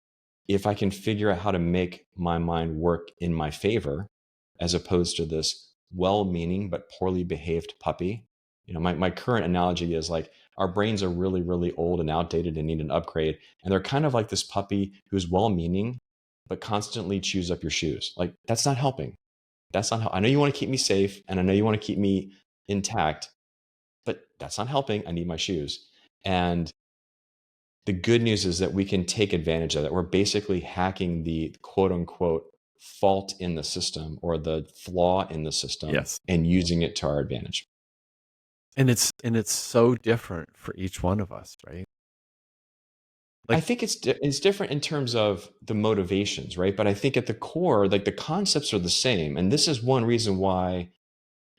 S2: if I can figure out how to make my mind work in my favor, as opposed to this well-meaning but poorly behaved puppy. My current analogy is like our brains are really, really old and outdated and need an upgrade. And they're kind of like this puppy who's well-meaning, but constantly chews up your shoes. Like that's not helping. That's not how I know you want to keep me safe and I know you want to keep me intact, but that's not helping. I need my shoes. And the good news is that we can take advantage of that. We're basically hacking the quote unquote fault in the system or the flaw in the system
S1: Yes.
S2: and using it to our advantage.
S1: And it's so different for each one of us, right?
S2: I
S1: Like,
S2: think it's different in terms of the motivations, right? But I think at the core, like the concepts are the same. And this is one reason why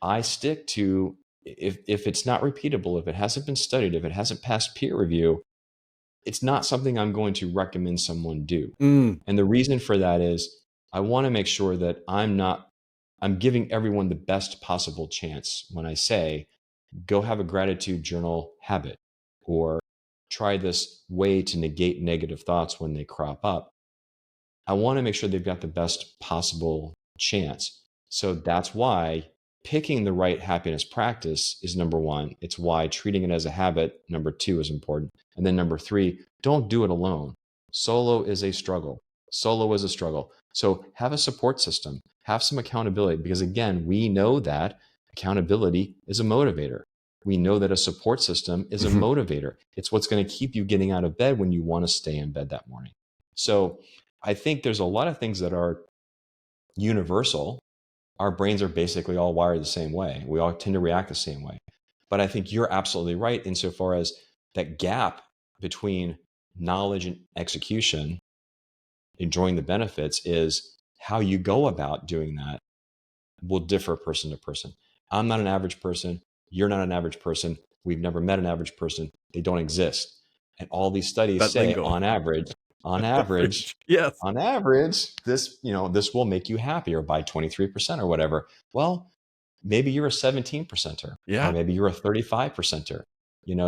S2: I stick to if it's not repeatable, if it hasn't been studied, if it hasn't passed peer review, it's not something I'm going to recommend someone do.
S1: mm,
S2: And the reason for that is I want to make sure that I'm giving everyone the best possible chance when I say, go have a gratitude journal habit or try this way to negate negative thoughts when they crop up. I want to make sure they've got the best possible chance. So that's why picking the right happiness practice is number one. It's why treating it as a habit, number two, is important. And then number three, don't do it alone. Solo is a struggle. Solo is a struggle. So have a support system, have some accountability, because again, we know that accountability is a motivator. We know that a support system is a
S1: mhm.
S2: motivator. It's what's going to keep you getting out of bed when you want to stay in bed that morning. So I think there's a lot of things that are universal. Our brains are basically all wired the same way. We all tend to react the same way. But I think you're absolutely right insofar as that gap between knowledge and execution, enjoying the benefits, is how you go about doing that will differ person to person. I'm not an average person. You're not an average person. We've never met an average person. They don't exist. And all these studies
S1: That
S2: say
S1: lingo.
S2: on average,
S1: Average. Yes.
S2: this will make you happier by 23% or whatever. Well, maybe you're a 17 percenter or
S1: Yeah.
S2: maybe you're a 35 percenter.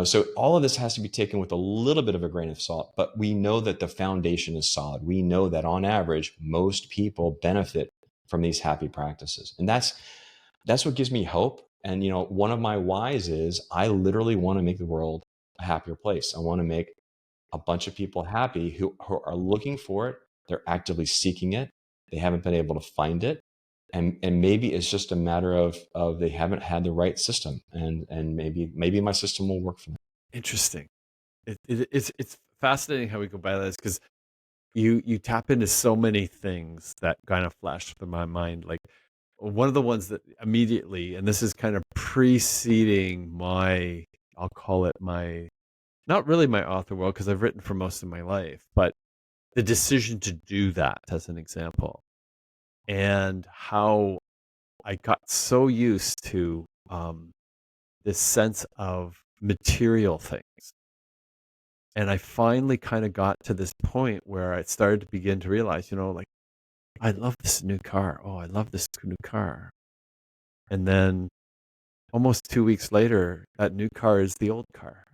S2: So all of this has to be taken with a little bit of a grain of salt, but we know that the foundation is solid. We know that on average, most people benefit from these happy practices. And that's what gives me hope. And one of my whys is I literally want to make the world a happier place. I want to make a bunch of people happy who are looking for it. They're actively seeking it. They haven't been able to find it. And maybe it's just a matter of they haven't had the right system. And maybe my system will work for them.
S1: Interesting. It's fascinating how we go by this because you tap into so many things that kind of flash through my mind. Like one of the ones that immediately, and this is kind of preceding my, I'll call it my, not really my author world because I've written for most of my life, but the decision to do that as an example, and how I got so used to this sense of material things. And I finally kind of got to this point where I started to begin to realize, like, I love this new car. Oh, I love this new car. And then almost 2 weeks later, that new car is the old car.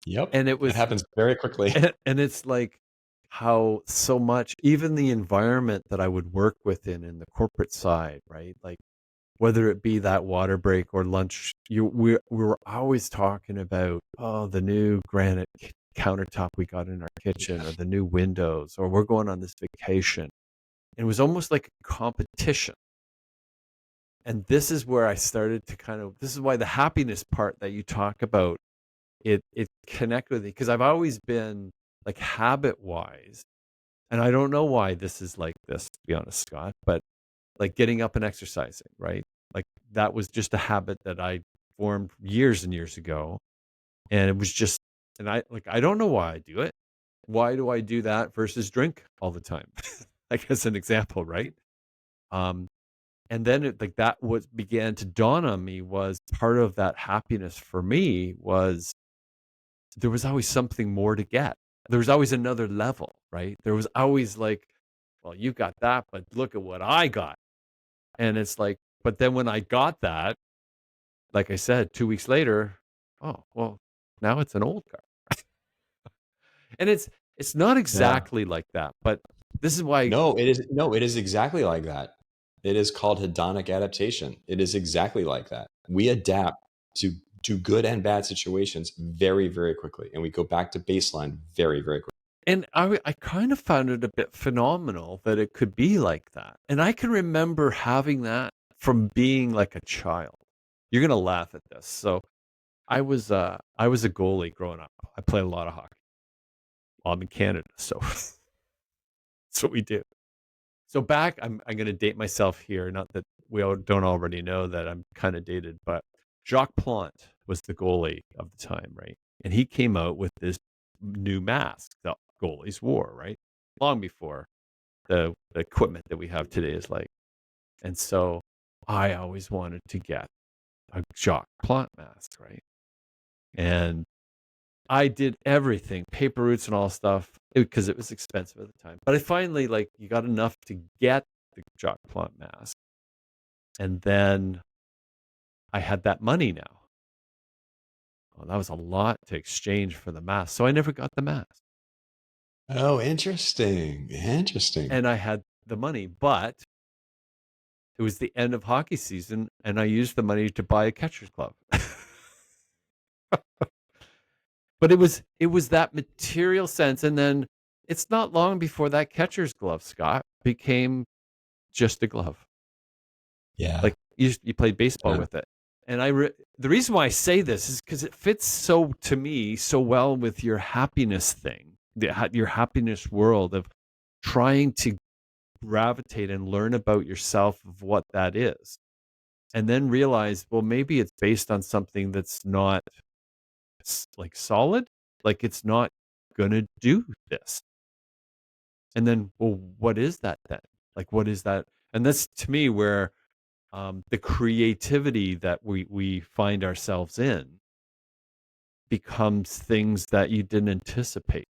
S2: Yep.
S1: And it
S2: That
S1: was,
S2: happens very quickly.
S1: and it's like how so much, even the environment that I would work within in the corporate side, right? Like, whether it be that water break or lunch, we were always talking about, oh, the new granite countertop we got in our kitchen, or the new windows, or we're going on this vacation. It was almost like a competition. And this is where I started to this is why the happiness part that you talk about, it connect with me, because I've always been like habit wise, and I don't know why this is like this, to be honest, Scott, but like getting up and exercising, right? Like that was just a habit that I formed years and years ago. And it was just, and I don't know why I do it. Why do I do that versus drink all the time? Like as an example, right? Um, and then like that what began to dawn on me was part of that happiness for me was there was always something more to get. There was always another level, right? There was always like, well, you got that, but look at what I got. And it's like, but then when I got that, like I said, 2 weeks later, oh, well, now it's an old car. And It's not
S2: Yeah.
S1: exactly like that, but this is why.
S2: No, it is no, it is exactly like that. It is called hedonic adaptation. It is exactly like that. We adapt to good and bad situations very, very quickly, and we go back to baseline very, very quickly.
S1: And I kind of found it a bit phenomenal that it could be like that. And I can remember having that from being like a child. You're gonna laugh at this. So I was a goalie growing up. I played a lot of hockey. Well, I'm in Canada, so that's what we do. So back, I'm gonna date myself here. Not that don't already know that I'm kind of dated, but Jacques Plante was the goalie of the time, right? And he came out with this new mask that goalies wore, right? Long before the equipment that we have today is like. And so I always wanted to get a Jacques Plante mask, right? And I did everything, paper routes and all stuff, because it was expensive at the time. But I finally like you got enough to get the Jacques Plante mask, and then I had that money now. Well, that was a lot to exchange for the mask, so I never got the mask,
S2: Oh, interesting. Interesting.
S1: and I had the money, but it was the end of hockey season, and I used the money to buy a catcher's glove. But it was that material sense, and then it's not long before that catcher's glove, Scott, became just a glove.
S2: Yeah.
S1: Like you played baseball
S2: Yeah.
S1: with it, and the reason why I say this is because it fits so to me so well with your happiness thing, your happiness world of trying to gravitate and learn about yourself of what that is, and then realize, well, maybe it's based on something that's not like solid, like it's not gonna do this. And then, well, what is that then? Like, what is that? And that's to me where the creativity that we find ourselves in becomes things that you didn't anticipate.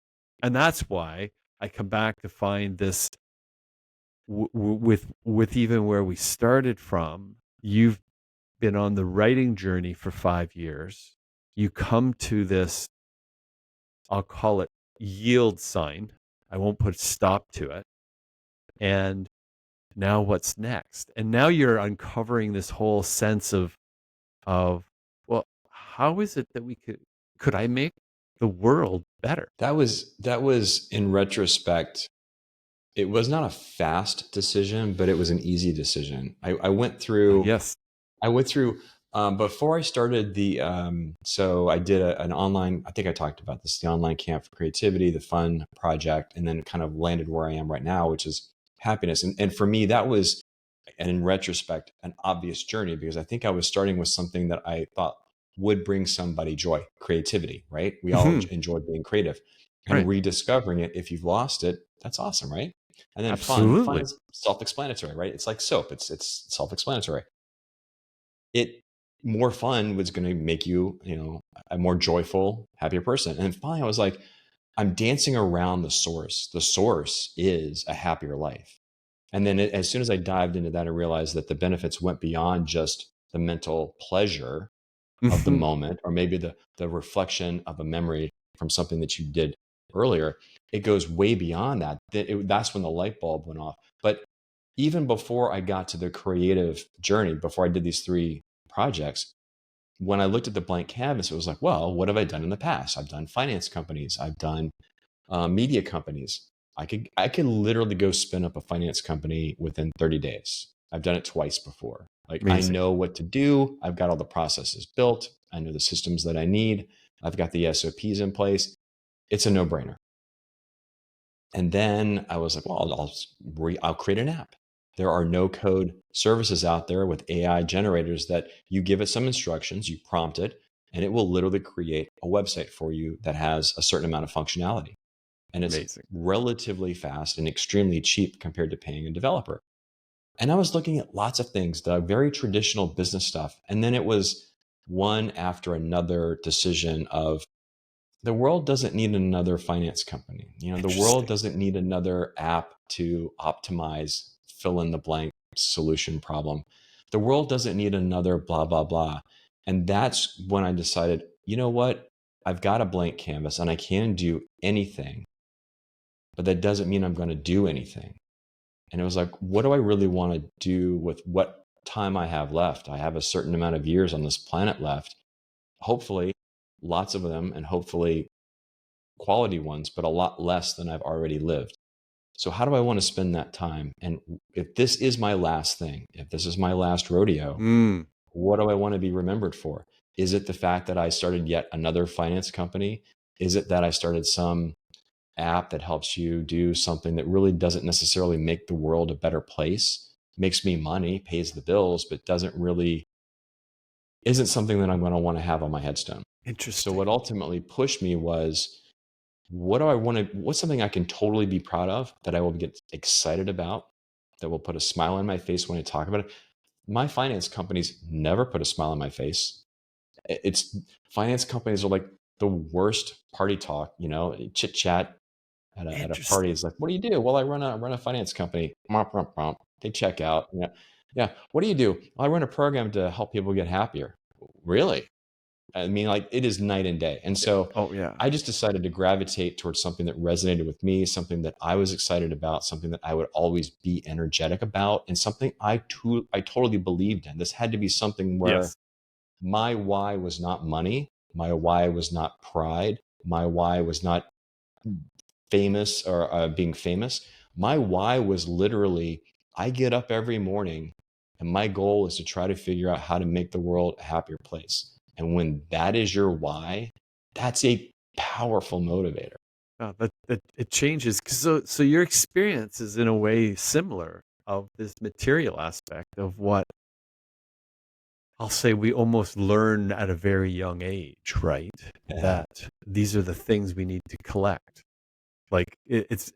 S1: And that's why I come back to find this with even where we started from. You've been on the writing journey for 5 years. You come to this, I'll call it yield sign. I won't put stop to it. And now what's next? And now you're uncovering this whole sense of well, how is it that we could I make the world better?
S2: That was in retrospect, it was not a fast decision, but it was an easy decision. I went through
S1: Yes.
S2: I went through before I started the so I did an online, I think I talked about this, the online camp for creativity, the fun project, and then kind of landed where I am right now, which is happiness. And for me, that was, and in retrospect, an obvious journey because I think I was starting with something that I thought would bring somebody joy, creativity, right? We all
S1: Hmm.
S2: enjoy being creative, and
S1: Right.
S2: rediscovering it. If you've lost it, that's awesome, right? And then fun
S1: Absolutely.
S2: is self-explanatory, right? It's like soap. It's self-explanatory. It more fun was going to make you, a more joyful, happier person. And finally, I was like, I'm dancing around the source. The source is a happier life. And then as soon as I dived into that, I realized that the benefits went beyond just the mental pleasure of the
S1: Hmm.
S2: moment, or maybe the reflection of a memory from something that you did earlier. It goes way beyond that. That's when the light bulb went off. But even before I got to the creative journey, before I did these three projects, when I looked at the blank canvas, it was like, well, what have I done in the past? I've done finance companies. I've done media companies. I could literally go spin up a finance company within 30 days. I've done it twice before. Like I
S1: Amazing.
S2: know what to do. I've got all the processes built. I know the systems that I need. I've got the SOPs in place. It's a no-brainer. And then I was like, well, I'll create an app. There are no code services out there with AI generators that you give it some instructions, you prompt it, and it will literally create a website for you that has a certain amount of functionality. And it's
S1: Amazing.
S2: relatively fast and extremely cheap compared to paying a developer. And I was looking at lots of things, the very traditional business stuff. And then it was one after another decision of, the world doesn't need another finance company. The world
S1: Interesting.
S2: doesn't need another app to optimize fill in the blank solution problem. The world doesn't need another blah, blah, blah. And that's when I decided, you know what? I've got a blank canvas and I can do anything. but that doesn't mean I'm going to do anything. And it was like, what do I really want to do with what time I have left? I have a certain amount of years on this planet left. Hopefully, lots of them, and hopefully quality ones, but a lot less than I've already lived. So, how do I want to spend that time? And if this is my last thing, if this is my last rodeo,
S1: Mm,
S2: what do I want to be remembered for? Is it the fact that I started yet another finance company? Is it that I started some app that helps you do something that really doesn't necessarily make the world a better place, makes me money, pays the bills, but doesn't really, isn't something that I'm going to want to have on my headstone? So
S1: interesting.
S2: what ultimately pushed me was, what do I want to, what's something I can totally be proud of, that I will get excited about, that will put a smile on my face when I talk about it? My finance companies never put a smile on my face. It's, finance companies are like the worst party talk, chit chat at a party.
S1: Interesting.
S2: Is like, what do you do? Well, I run a finance company. Mwah, mwah, mwah. They check out. Yeah. What do you do? Well, I run a program to help people get happier. Really? I mean, like, it is night and day. And so
S1: Oh yeah.
S2: I just decided to gravitate towards something that resonated with me, something that I was excited about, something that I would always be energetic about, and something I totally believed in. This had to be something where
S1: Yes.
S2: my why was not money, my why was not pride, my why was not famous or being famous. My why was literally, I get up every morning and my goal is to try to figure out how to make the world a happier place. And when that is your why, that's a powerful motivator.
S1: That it changes. So your experience is in a way similar of this material aspect of what I'll say we almost learn at a very young age, right?
S2: Yeah.
S1: That these are the things we need to collect. Like it's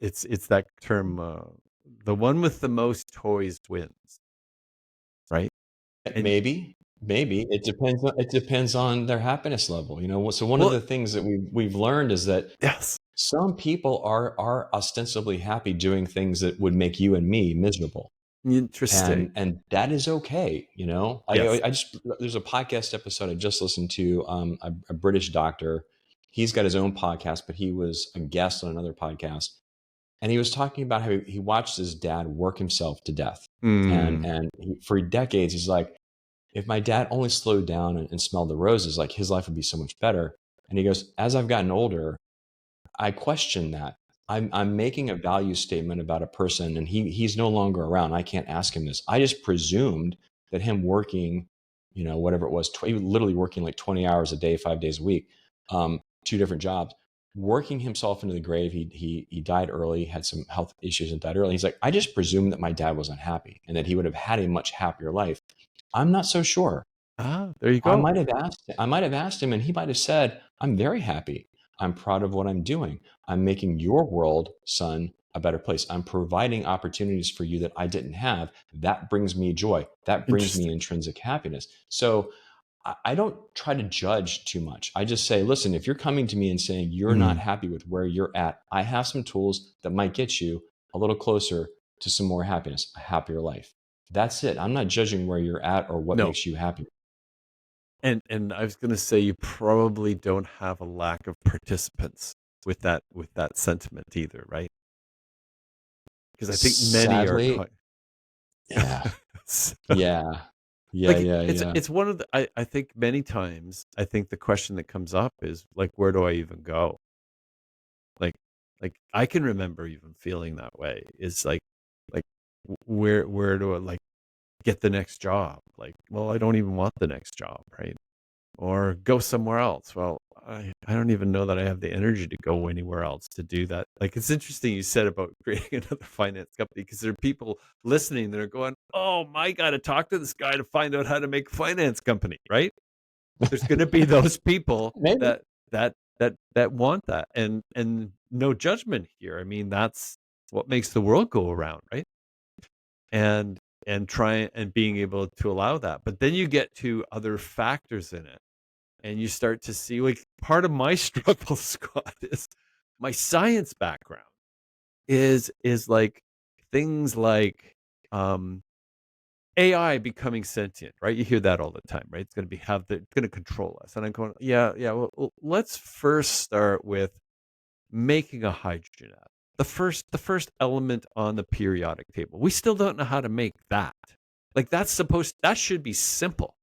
S1: that term, the one with the most toys wins, right? And
S2: Maybe it depends on their happiness level. So one of
S1: well,
S2: the things that we've learned is that
S1: yes,
S2: some people are ostensibly happy doing things that would make you and me miserable.
S1: interesting.
S2: And that is okay.
S1: Yes.
S2: I just, there's a podcast episode I just listened to, a British doctor. He's got his own podcast, but he was a guest on another podcast, and he was talking about how he watched his dad work himself to death. and
S1: Mm,
S2: and for decades he's like, if my dad only slowed down and smelled the roses, like, his life would be so much better. And he goes, as I've gotten older, I question that. I'm making a value statement about a person, and he's no longer around. I can't ask him this. I just presumed that him working, whatever it was, literally working like 20 hours a day, 5 days a week, two different jobs, working himself into the grave. He died early, had some health issues, and died early. He's like, I just presumed that my dad was unhappy and that he would have had a much happier life. I'm not so sure.
S1: there you
S2: I
S1: go.
S2: might have asked him, and he might have said, I'm very happy. I'm proud of what I'm doing. I'm making your world, son, a better place. I'm providing opportunities for you that I didn't have. That brings me joy. That brings me
S1: Interesting.
S2: intrinsic happiness. So I don't try to judge too much. I just say, listen, if you're coming to me and saying you're not
S1: Mm,
S2: happy with where you're at, I have some tools that might get you a little closer to some more happiness, a happier life. That's it. I'm not judging where you're at or what
S1: no.
S2: makes you happy.
S1: And I was gonna say you probably don't have a lack of participants with that sentiment either, right? Because I think many are
S2: Sadly,
S1: quite
S2: yeah, yeah, yeah,
S1: like
S2: yeah, yeah.
S1: it's one of the I think many times I think the question that comes up is like where do I even go? Like I can remember even feeling that way. Is like where do I like get the next job? Like, well, I don't even want the next job, right? Or go somewhere else. Well, I don't even know that I have the energy to go anywhere else to do that. Like, it's interesting you said about creating another finance company because there are people listening that are going, "Oh my God, to talk to this guy to find out how to make a finance company." Right? There's going to be those people
S2: Maybe.
S1: that want that, and no judgment here. I mean, that's what makes the world go around, right? And try and being able to allow that. But then you get to other factors in it and you start to see like part of my struggle, Scott, is my science background is like things like um AI becoming sentient, right? You hear that all the time, right? It's going to be it's going to control us. And I'm going, yeah, yeah. Well, let's first start with making a hydrogen atom. the first element on the periodic table. We still don't know how to make that. Like that should be simple.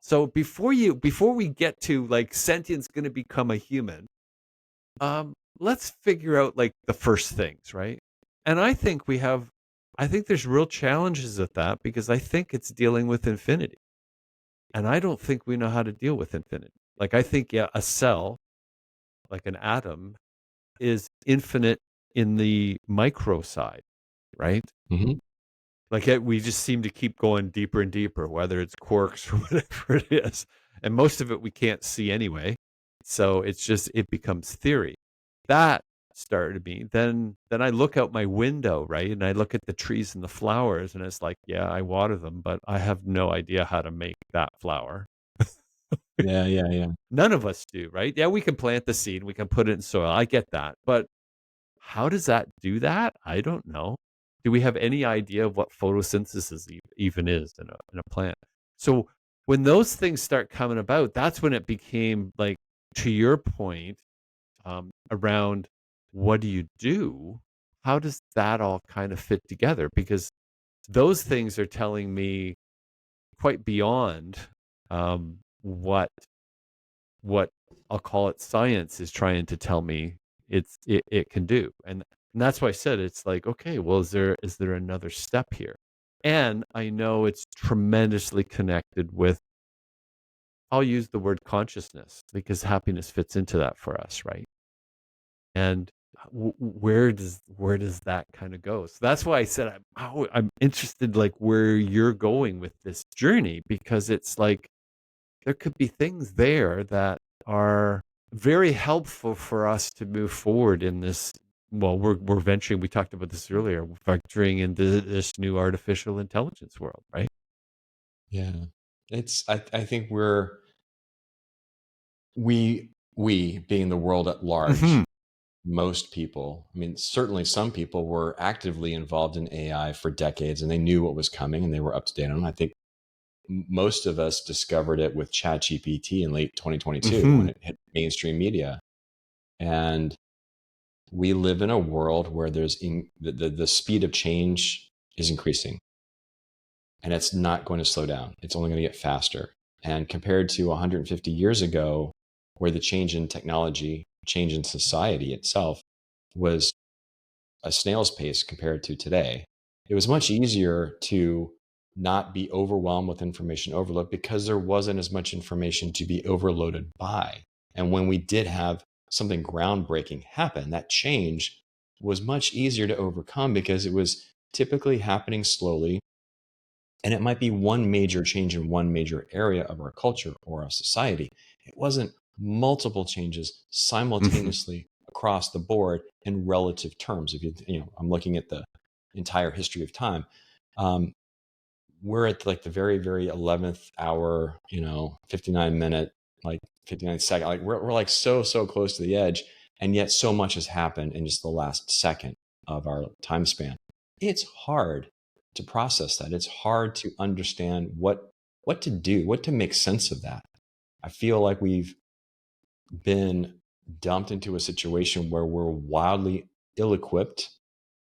S1: So before we get to like sentience going to become a human, let's figure out like the first things, right? And I think there's real challenges at that because I think it's dealing with infinity. And I don't think we know how to deal with infinity. Like I think, yeah, a cell, like an atom, is infinite in the micro side, right?
S2: Hmm.
S1: Like we just seem to keep going deeper and deeper, whether it's quarks or whatever it is. And most of it we can't see anyway. So it becomes theory. That started me. Then I look out my window, right? And I look at the trees and the flowers and it's like, yeah, I water them, but I have no idea how to make that flower.
S2: Yeah, yeah, yeah.
S1: None of us do, right? Yeah, we can plant the seed, we can put it in soil. I get that. But how does that do that? I don't know. Do we have any idea of what photosynthesis even is in a plant? So when those things start coming about, that's when it became like, to your point, around what do you do? How does that all kind of fit together? Because those things are telling me quite beyond what I'll call it science is trying to tell me it can do. And that's why I said it's like, okay, well, is there another step here? And I know it's tremendously connected with, I'll use the word consciousness because happiness fits into that for us, right? And where does that kind of go? So that's why I said I'm interested like where you're going with this journey because it's like there could be things there that are very helpful for us to move forward in this. Well, we're venturing. We talked about this earlier. We're venturing into this new artificial intelligence world, right?
S2: Yeah. I think we being the world at large,
S1: Hmm.
S2: most people, I mean, certainly some people were actively involved in AI for decades and they knew what was coming and they were up to date on it. I think most of us discovered it with ChatGPT in late 2022 when
S1: Hmm.
S2: it hit mainstream media. And we live in a world where the speed of change is increasing and it's not going to slow down. It's only going to get faster. And compared to 150 years ago, where the change in technology, change in society itself was a snail's pace compared to today, it was much easier to not be overwhelmed with information overload because there wasn't as much information to be overloaded by. And when we did have something groundbreaking happen, that change was much easier to overcome because it was typically happening slowly. And it might be one major change in one major area of our culture or our society. It wasn't multiple changes
S1: Hmm.
S2: simultaneously across the board in relative terms. If I'm looking at the entire history of time. Um, we're at like the very, very 11th hour, 59-minute, like 59 second, like we're like so close to the edge. And yet so much has happened in just the last second of our time span. It's hard to process that. It's hard to understand what to do, what to make sense of that. I feel like we've been dumped into a situation where we're wildly ill equipped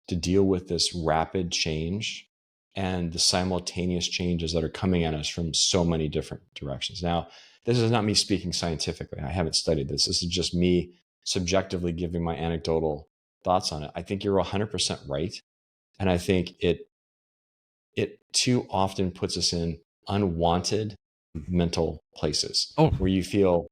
S2: to deal with this rapid change and the simultaneous changes that are coming at us from so many different directions. Now, this is not me speaking scientifically. I haven't studied this. This is just me subjectively giving my anecdotal thoughts on it. I think you're 100% right. And I think it too often puts us in unwanted mental places
S1: Oh,
S2: where you feel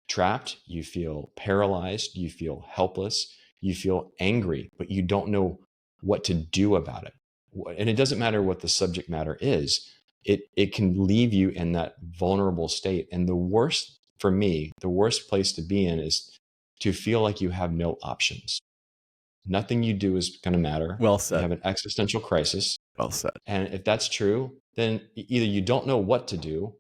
S2: trapped, you feel paralyzed, you feel helpless, you feel angry, but you don't know what to do about it. And it doesn't matter what the subject matter is, it can leave you in that vulnerable state. And the worst, for me, the worst place to be in is to feel like you have no options. Nothing you do is going to matter.
S1: well
S2: You
S1: said.
S2: have an existential crisis.
S1: Well said.
S2: And if that's true, then either you don't know what to do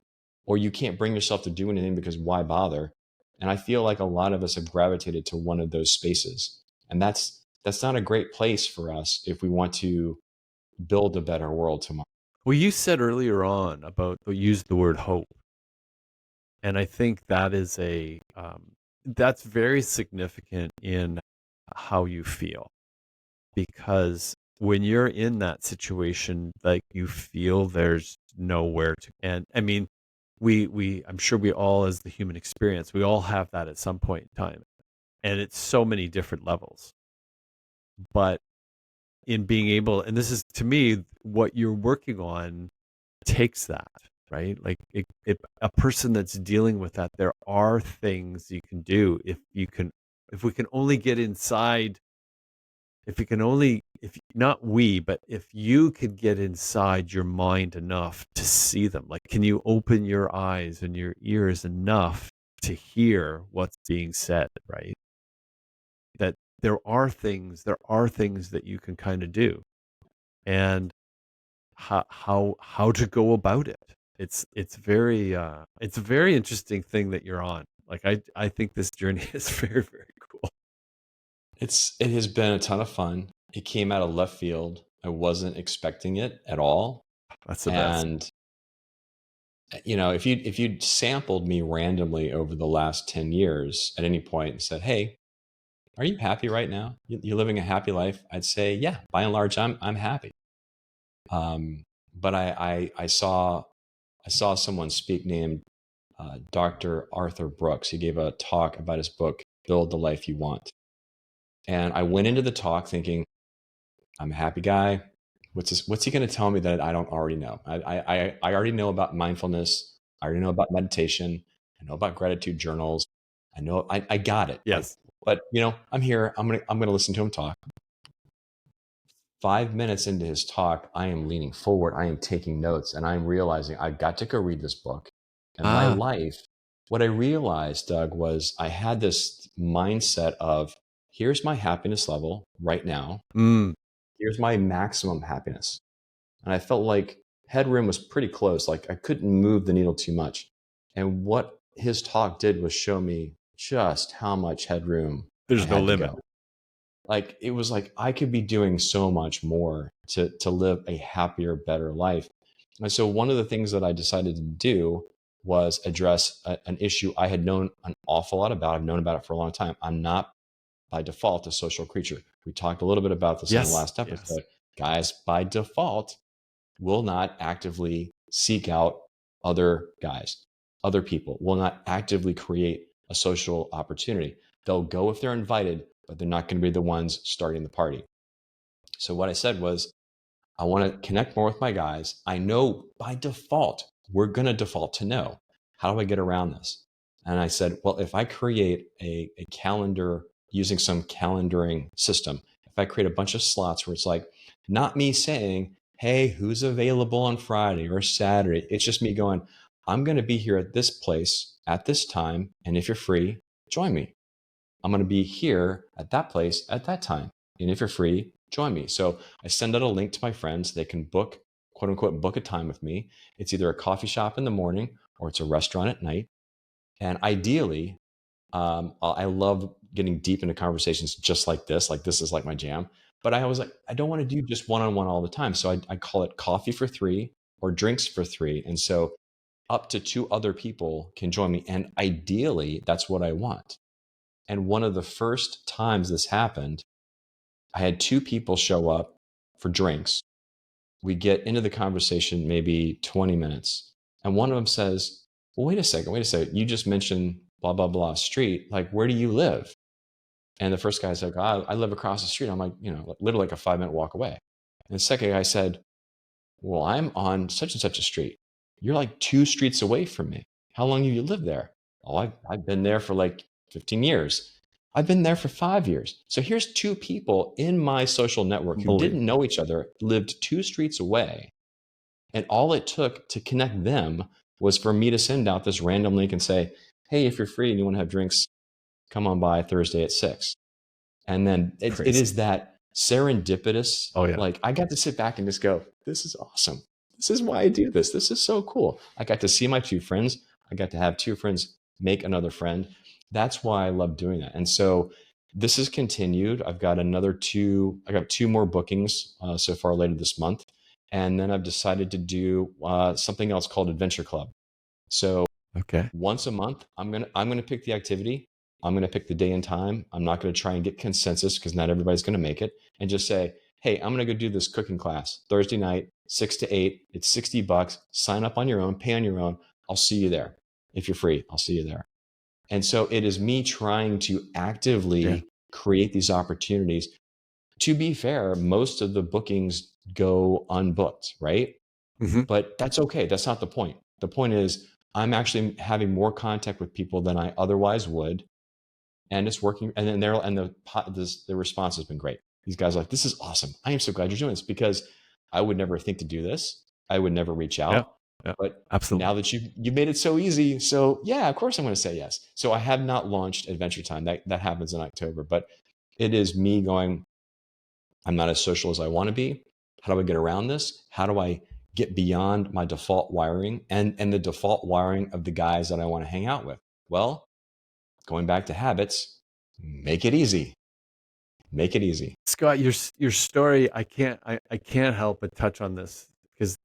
S2: or you can't bring yourself to do anything because why bother? And I feel like a lot of us have gravitated to one of those spaces. And that's not a great place for us if we want to build a better world tomorrow.
S1: Well, you said earlier on about use the word hope, and I think that is that's very significant in how you feel. because when you're in that situation, like you feel there's nowhere to, and I mean, I'm sure we all, as the human experience, we all have that at some point in time, and it's so many different levels. But in being able, and this is to me what you're working on takes that, right? Like a person that's dealing with that, there are things you can do if we can only get inside, if you can only, if not we, but if you could get inside your mind enough to see them, like, can you open your eyes and your ears enough to hear what's being said, right? That there are things that you can kind of do, and how to go about it. It's a very interesting thing that you're on. Like I think this journey is very, very cool.
S2: It has been a ton of fun. It came out of left field. I wasn't expecting it at all.
S1: That's the best.
S2: And if you'd sampled me randomly over the last 10 years at any point and said, "Hey, are you happy right now? You're living a happy life?" I'd say, "Yeah, by and large, I'm happy." But I saw someone speak named Dr. Arthur Brooks. He gave a talk about his book, Build the Life You Want. And I went into the talk thinking, I'm a happy guy. What's he going to tell me that I don't already know? I already know about mindfulness. I already know about meditation. I know about gratitude journals. I got it. Like,
S1: Yes.
S2: but I'm here. I'm gonna listen to him talk. 5 minutes into his talk, I am leaning forward. I am taking notes, and I'm realizing I've got to go read this book. And my
S1: Ah.
S2: life, what I realized, Doug, was I had this mindset of here's my happiness level right now.
S1: Mm.
S2: Here's my maximum happiness. And I felt like headroom was pretty close. Like I couldn't move the needle too much. And what his talk did was show me just how much headroom I
S1: There's no
S2: had to
S1: limit.
S2: go. Like it was like I could be doing so much more to live a happier, better life. And so one of the things that I decided to do was address an issue I had known an awful lot about. I've known about it for a long time. I'm not by default a social creature. We talked a little bit about this on the
S1: Yes.
S2: last
S1: Yes.
S2: episode. Guys, by default, will not actively seek out other guys, other people, will not actively create a social opportunity. They'll go if they're invited, but they're not going to be the ones starting the party. So what I said was, I want to connect more with my guys. I know by default, we're going to default to no. How do I get around this? And I said, well, if I create a calendar using some calendaring system, if I create a bunch of slots where it's like, not me saying, hey, who's available on Friday or Saturday? It's just me going, I'm going to be here at this place at this time. And if you're free, join me. I'm going to be here at that place at that time. And if you're free, join me. So I send out a link to my friends. They can book, quote unquote, book a time with me. It's either a coffee shop in the morning or it's a restaurant at night. And ideally, I love getting deep into conversations just like this. Like this is like my jam. But I was like, I don't want to do just one-on-one all the time. So I call it coffee for three or drinks for three. And so up to two other people can join me. And ideally, that's what I want. And one of the first times this happened, I had two people show up for drinks. We get into the conversation maybe 20 minutes. And one of them says, well, wait a second. You just mentioned blah, blah, blah street. Like, where do you live? And the first guy's like, oh, I live across the street. I'm like, literally like a 5-minute walk away. And the second guy said, well, I'm on such and such a street. You're like 2 streets away from me. How long have you lived there? Oh, I've been there for like 15 years. I've been there for 5 years. So here's 2 people in my social network who
S1: Unbelievable.
S2: didn't know each other, lived 2 streets away. And all it took to connect them was for me to send out this random link and say, hey, if you're free and you want to have drinks, come on by Thursday at 6. And then it
S1: Crazy.
S2: is that serendipitous.
S1: Oh yeah.
S2: Like I got to sit back and just go, this is awesome. This is why I do this. This is so cool. I got to see my 2 friends. I got to have 2 friends make another friend. That's why I love doing that. And so this has continued. I've got I got 2 more bookings so far later this month. And then I've decided to do something else called Adventure Club. So
S1: Okay.
S2: once a month, I'm gonna pick the activity. I'm going to pick the day and time. I'm not going to try and get consensus because not everybody's going to make it, and just say, hey, I'm going to go do this cooking class Thursday night, 6 to 8. It's $60. Sign up on your own, pay on your own. I'll see you there. If you're free, I'll see you there. And so it is me trying to actively create these opportunities. To be fair, most of the bookings go unbooked, right?
S1: Mm-hmm.
S2: But that's okay. That's not the point. The point is I'm actually having more contact with people than I otherwise would, and it's working. And then the response has been great. These guys are like, this is awesome. I am so glad you're doing this, because I would never think to do this. I would never reach
S1: Yeah.
S2: out.
S1: Yeah.
S2: But
S1: Absolutely.
S2: now that you've made it so easy, so yeah, of course I'm going to say yes. So I have not launched Adventure Time. That happens in October, but it is me going, I'm not as social as I want to be. How do I get around this? How do I get beyond my default wiring and the default wiring of the guys that I want to hang out with? Well, going back to habits, make it easy. Make it easy.
S1: Scott, your story, I can't help but touch on this because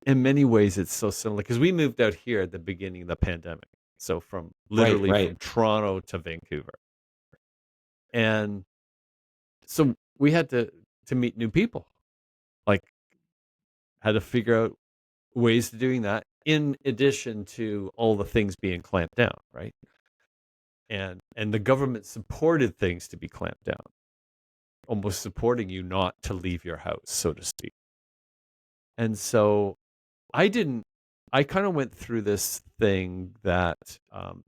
S1: in many ways it's so similar, because we moved out here at the beginning of the pandemic. So from
S2: Right,
S1: literally
S2: right.
S1: from Toronto to Vancouver. And so we had to meet new people. Like, had to figure out ways to doing that in addition to all the things being clamped down, right? And the government supported things to be clamped down, almost supporting you not to leave your house, so to speak. And so I didn't, I kind of went through this thing that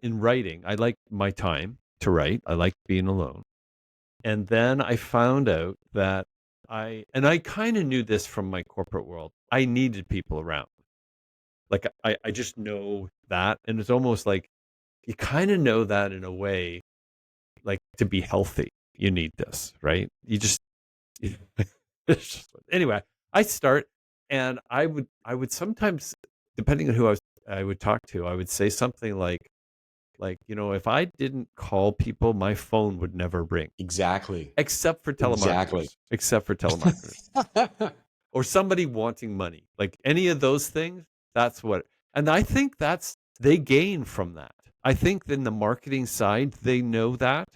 S1: in writing, I like my time to write. I like being alone. And then I found out that and I kind of knew this from my corporate world, I needed people around. Like I just know that. And it's almost like you kind of know that in a way, like to be healthy, you need this, right? You just, anyway, I start, and I would sometimes, depending on who I would talk to, I would say something like, if I didn't call people, my phone would never ring,
S2: Exactly.
S1: except for
S2: Exactly.
S1: telemarketers, except for telemarketers, or somebody wanting money, like any of those things. That's what, and I think they gain from that. I think in the marketing side, they know that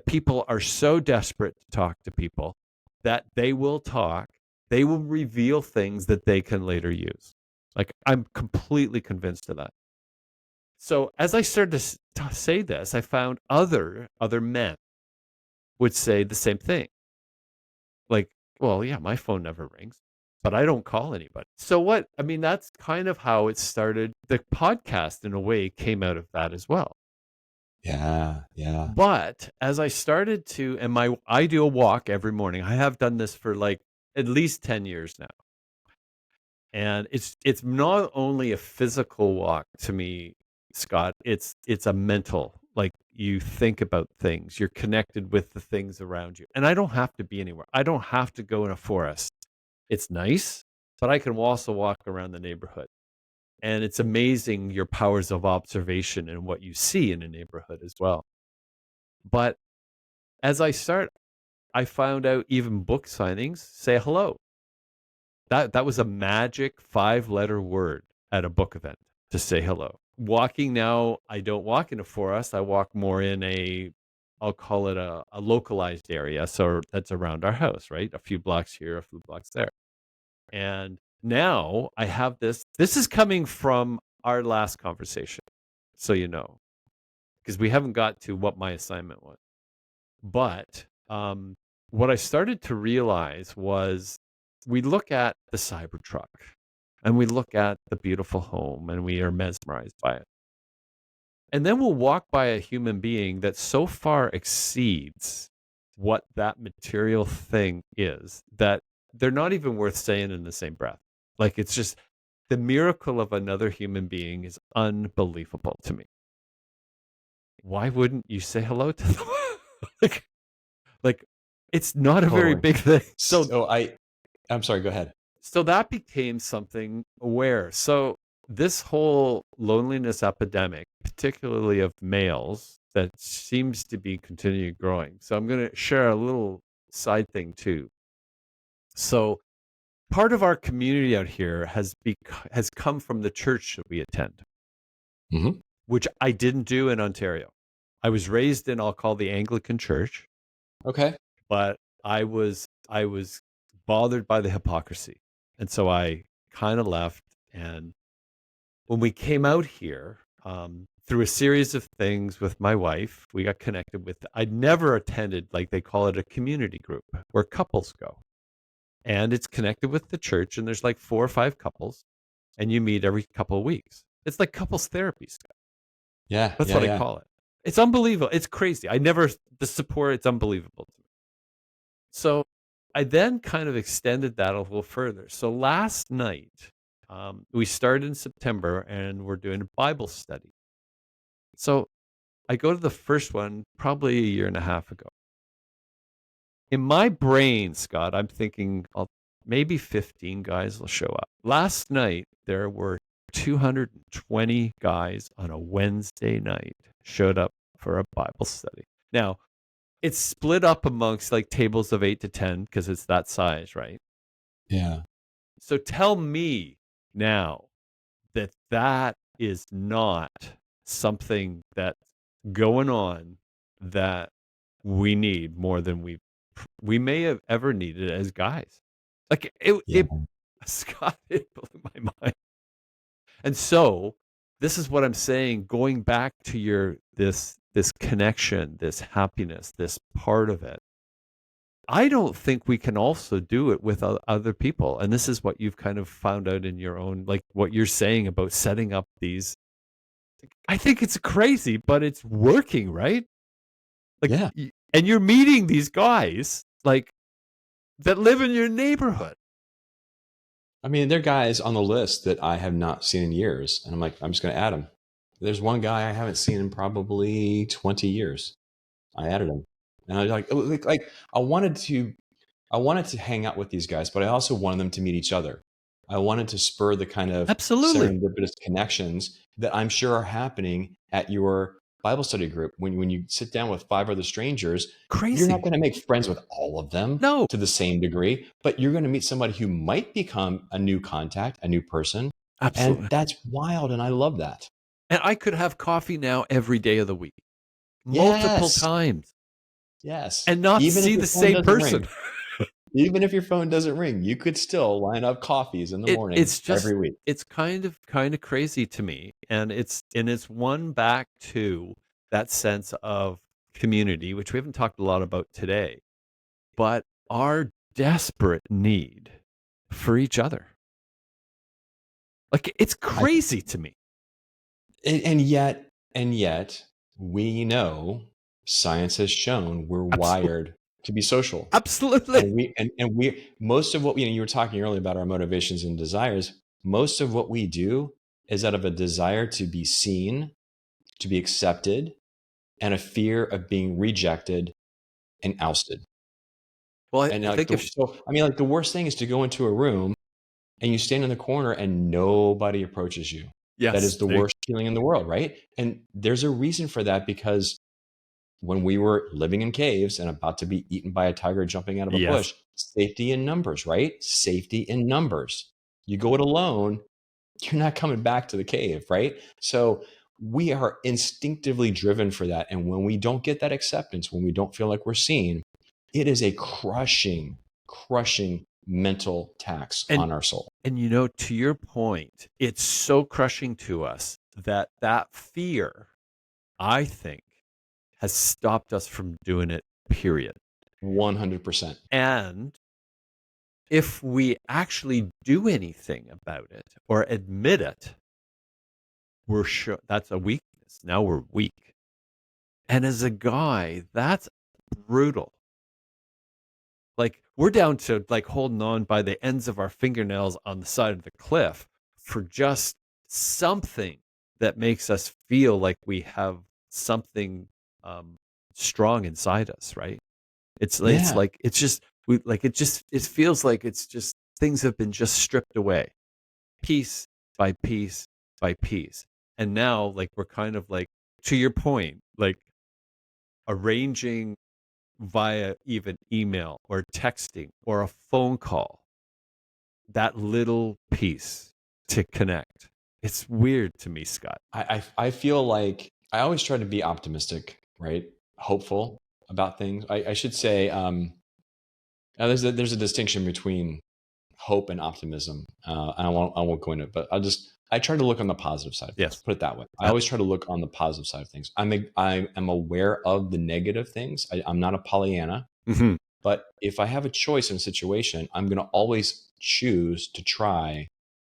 S1: people are so desperate to talk to people that they will talk, they will reveal things that they can later use. Like, I'm completely convinced of that. So as I started to say this, I found other men would say the same thing. Like, well, yeah, my phone never rings, but I don't call anybody. So what? I mean, that's kind of how it started. The podcast, in a way, came out of that as well.
S2: Yeah, yeah.
S1: But as I started to, and I do a walk every morning. I have done this for like at least 10 years now. And it's not only a physical walk to me, Scott, it's a mental, like, you think about things, you're connected with the things around you. And I don't have to be anywhere. I don't have to go in a forest. It's nice, but I can also walk around the neighborhood. And it's amazing your powers of observation and what you see in a neighborhood as well. But as I found out even book signings say hello. That was a magic 5-letter word at a book event, to say hello. Walking now, I don't walk in a forest. I walk more in I'll call it a localized area. So that's around our house, right? A few blocks here, a few blocks there. And now I have this. This is coming from our last conversation, so you know, because we haven't got to what my assignment was. But what I started to realize was, we look at the Cybertruck and we look at the beautiful home and we are mesmerized by it. And then we'll walk by a human being that so far exceeds what that material thing is that they're not even worth saying in the same breath. Like, it's just the miracle of another human being is unbelievable to me. Why wouldn't you say hello to them? like, like, it's not a very
S2: Totally.
S1: big thing.
S2: I'm sorry, go ahead.
S1: So that became something aware. So this whole loneliness epidemic, particularly of males, that seems to be continuing growing. So I'm going to share a little side thing too. So part of our community out here has come from the church that we attend,
S2: Mm-hmm.
S1: which I didn't do in Ontario. I was raised in, I'll call the Anglican Church,
S2: Okay.
S1: but I was bothered by the hypocrisy. And so I kind of left. And when we came out here, through a series of things with my wife, we got connected with, I'd never attended, like they call it, a community group where couples go. And it's connected with the church, and there's like 4 or 5 couples, and you meet every couple of weeks. It's like couples therapy stuff.
S2: Yeah.
S1: That's
S2: Yeah.
S1: what I
S2: Yeah.
S1: call it. It's unbelievable. It's crazy. The support, it's unbelievable to me. So I then kind of extended that a little further. So last night, we started in September and we're doing a Bible study. So I go to the first one probably a year and a half ago. In my brain, Scott, I'm thinking maybe 15 guys will show up. Last night, there were 220 guys on a Wednesday night showed up for a Bible study. Now, it's split up amongst like tables of 8 to 10 because it's that size, right?
S2: Yeah.
S1: So tell me now that that is not something that's going on that we need more than we may have ever needed as guys. Like
S2: Yeah.
S1: Scott, it blew my mind. And so this is what I'm saying, going back to this connection, this happiness, this part of it. I don't think we can also do it with other people. And this is what you've kind of found out in your own, like what you're saying about setting up these. I think it's crazy, but it's working, right? Like,
S2: Yeah.
S1: and you're meeting these guys like that live in your neighborhood.
S2: I mean, there are guys on the list that I have not seen in years, and I'm like, I'm just going to add them. There's one guy I haven't seen in probably 20 years. I added him, and I was like I wanted to hang out with these guys, but I also wanted them to meet each other. I wanted to spur the kind of
S1: Absolutely.
S2: serendipitous connections that I'm sure are happening at your Bible study group. When you sit down with 5 other strangers, you're not
S1: Crazy.
S2: going to make friends with all of them
S1: No,
S2: to the same degree, but you're going to meet somebody who might become a new contact, a new person. And
S1: absolutely.
S2: that's wild. And I love that.
S1: And I could have coffee now every day of the week, multiple
S2: Yes.
S1: times,
S2: Yes.
S1: and not
S2: Even if
S1: see
S2: your
S1: the
S2: phone
S1: same
S2: doesn't ring.
S1: person.
S2: Even if your phone doesn't ring, you could still line up coffees in the morning
S1: It's just
S2: every week.
S1: it's kind of crazy to me, and it's one back to that sense of community, which we haven't talked a lot about today, but our desperate need for each other. Like it's
S2: I,
S1: crazy to me.
S2: and yet, we know science has shown we're
S1: Absolutely,
S2: wired to be social.
S1: absolutely.
S2: And we most of what you were talking earlier about our motivations and desires. Most of what we do is out of a desire to be seen, to be accepted, and a fear of being rejected and ousted.
S1: Well,
S2: And
S1: I
S2: like
S1: think if
S2: so, I mean, like the worst thing is to go into a room and you stand in the corner and nobody approaches you. That
S1: yes,
S2: is the worst feeling in the world, right? And there's a reason for that, because when we were living in caves and about to be eaten by a tiger jumping out of a
S1: yes,
S2: bush, safety in numbers, right? Safety in numbers. You go it alone, you're not coming back to the cave, right? So we are instinctively driven for that. And when we don't get that acceptance, when we don't feel like we're seen, it is a crushing, crushing mental tax
S1: and
S2: on our soul.
S1: and to your point, it's so crushing to us that fear, I think, has stopped us from doing it, period.
S2: 100%.
S1: And if we actually do anything about it or admit it, we're sure that's a weakness. Now we're weak. And as a guy, that's brutal. Like we're down to like holding on by the ends of our fingernails on the side of the cliff for just something that makes us feel like we have something um, strong inside us, right? It's
S2: Yeah.
S1: like it's just we like it feels like it's just things have been just stripped away, piece by piece by piece, and now like we're kind of like, to your point, like arranging via even email or texting or a phone call, that little piece to connect. It's weird to me, Scott.
S2: I feel like I always try to be optimistic right? Hopeful about things. I should say, now there's a distinction between hope and optimism. I won't go into it, but I try to look on the positive side of things.
S1: Yes.
S2: Put it that way. I
S1: Yeah.
S2: always try to look on the positive side of things. I am aware of the negative things. I'm not a Pollyanna,
S1: Hmm.
S2: but if I have a choice in a situation, I'm going to always choose to try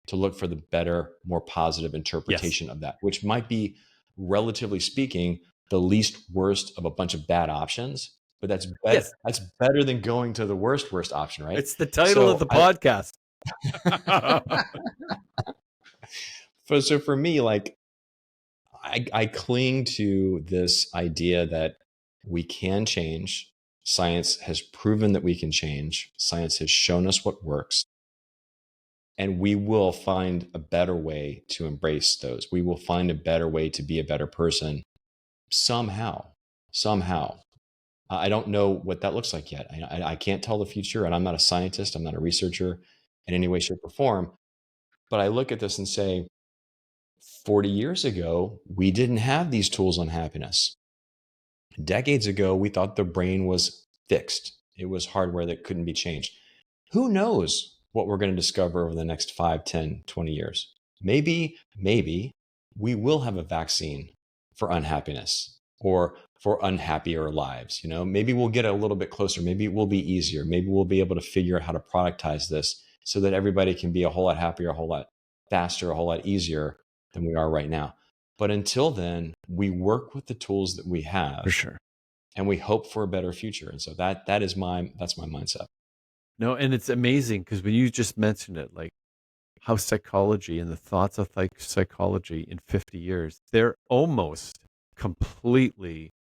S2: to look for the better, more positive
S1: Yes.
S2: interpretation of that, which might be, relatively speaking, the least worst of a bunch of bad options. But that's better.
S1: Yes.
S2: That's better than going to the worst option, right?
S1: It's the title of
S2: So
S1: the podcast.
S2: so for me, like I cling to this idea that we can change. Science has proven that we can change. Science has shown us what works. And we will find a better way to embrace those. We will find a better way to be a better person somehow. Somehow. I don't know what that looks like yet. I can't tell the future, and I'm not a scientist. I'm not a researcher in any way, shape, or form. But I look at this and say, 40 years ago, we didn't have these tools on happiness. Decades ago, we thought the brain was fixed, it was hardware that couldn't be changed. Who knows what we're going to discover over the next 5, 10, 20 years? Maybe we will have a vaccine for unhappiness or for unhappier lives. You know, maybe we'll get a little bit closer. Maybe it will be easier. Maybe we'll be able to figure out how to productize this so that everybody can be a whole lot happier, a whole lot faster, a whole lot easier than we are right now. But until then, we work with the tools that we
S1: For
S2: have
S1: sure.
S2: and we hope for a better future. And so that's my mindset.
S1: No, and it's amazing because when you just mentioned it, like how psychology and the thoughts of psychology in 50 years, they're almost completely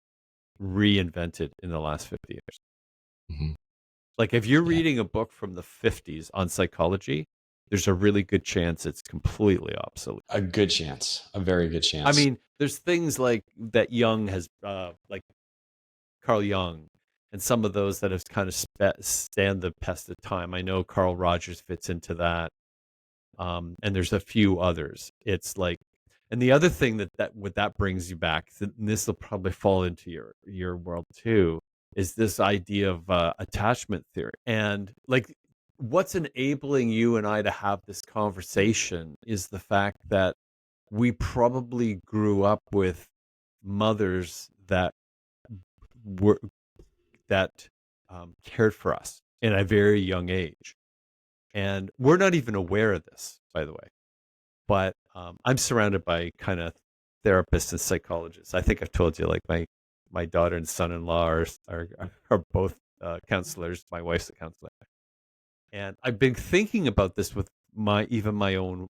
S1: reinvented in the last 50 years.
S2: Mm-hmm.
S1: Like if you're
S2: Yeah,
S1: reading a book from the 50s on psychology, there's a really good chance it's completely obsolete.
S2: a good chance, a very good
S1: I
S2: chance.
S1: mean, there's things like that Jung has, like Carl Jung, and some of those that have kind of stand the test of time. I know Carl Rogers fits into that, and there's a few others. It's like, and the other thing that what that brings you back, and this will probably fall into your world too, is this idea of attachment theory, and like what's enabling you and I to have this conversation is the fact that we probably grew up with mothers that were that cared for us in a very young age. And we're not even aware of this, by the way. But I'm surrounded by kind of therapists and psychologists. I think I've told you, like my daughter and son-in-law are both counselors. My wife's a counselor, and I've been thinking about this with my own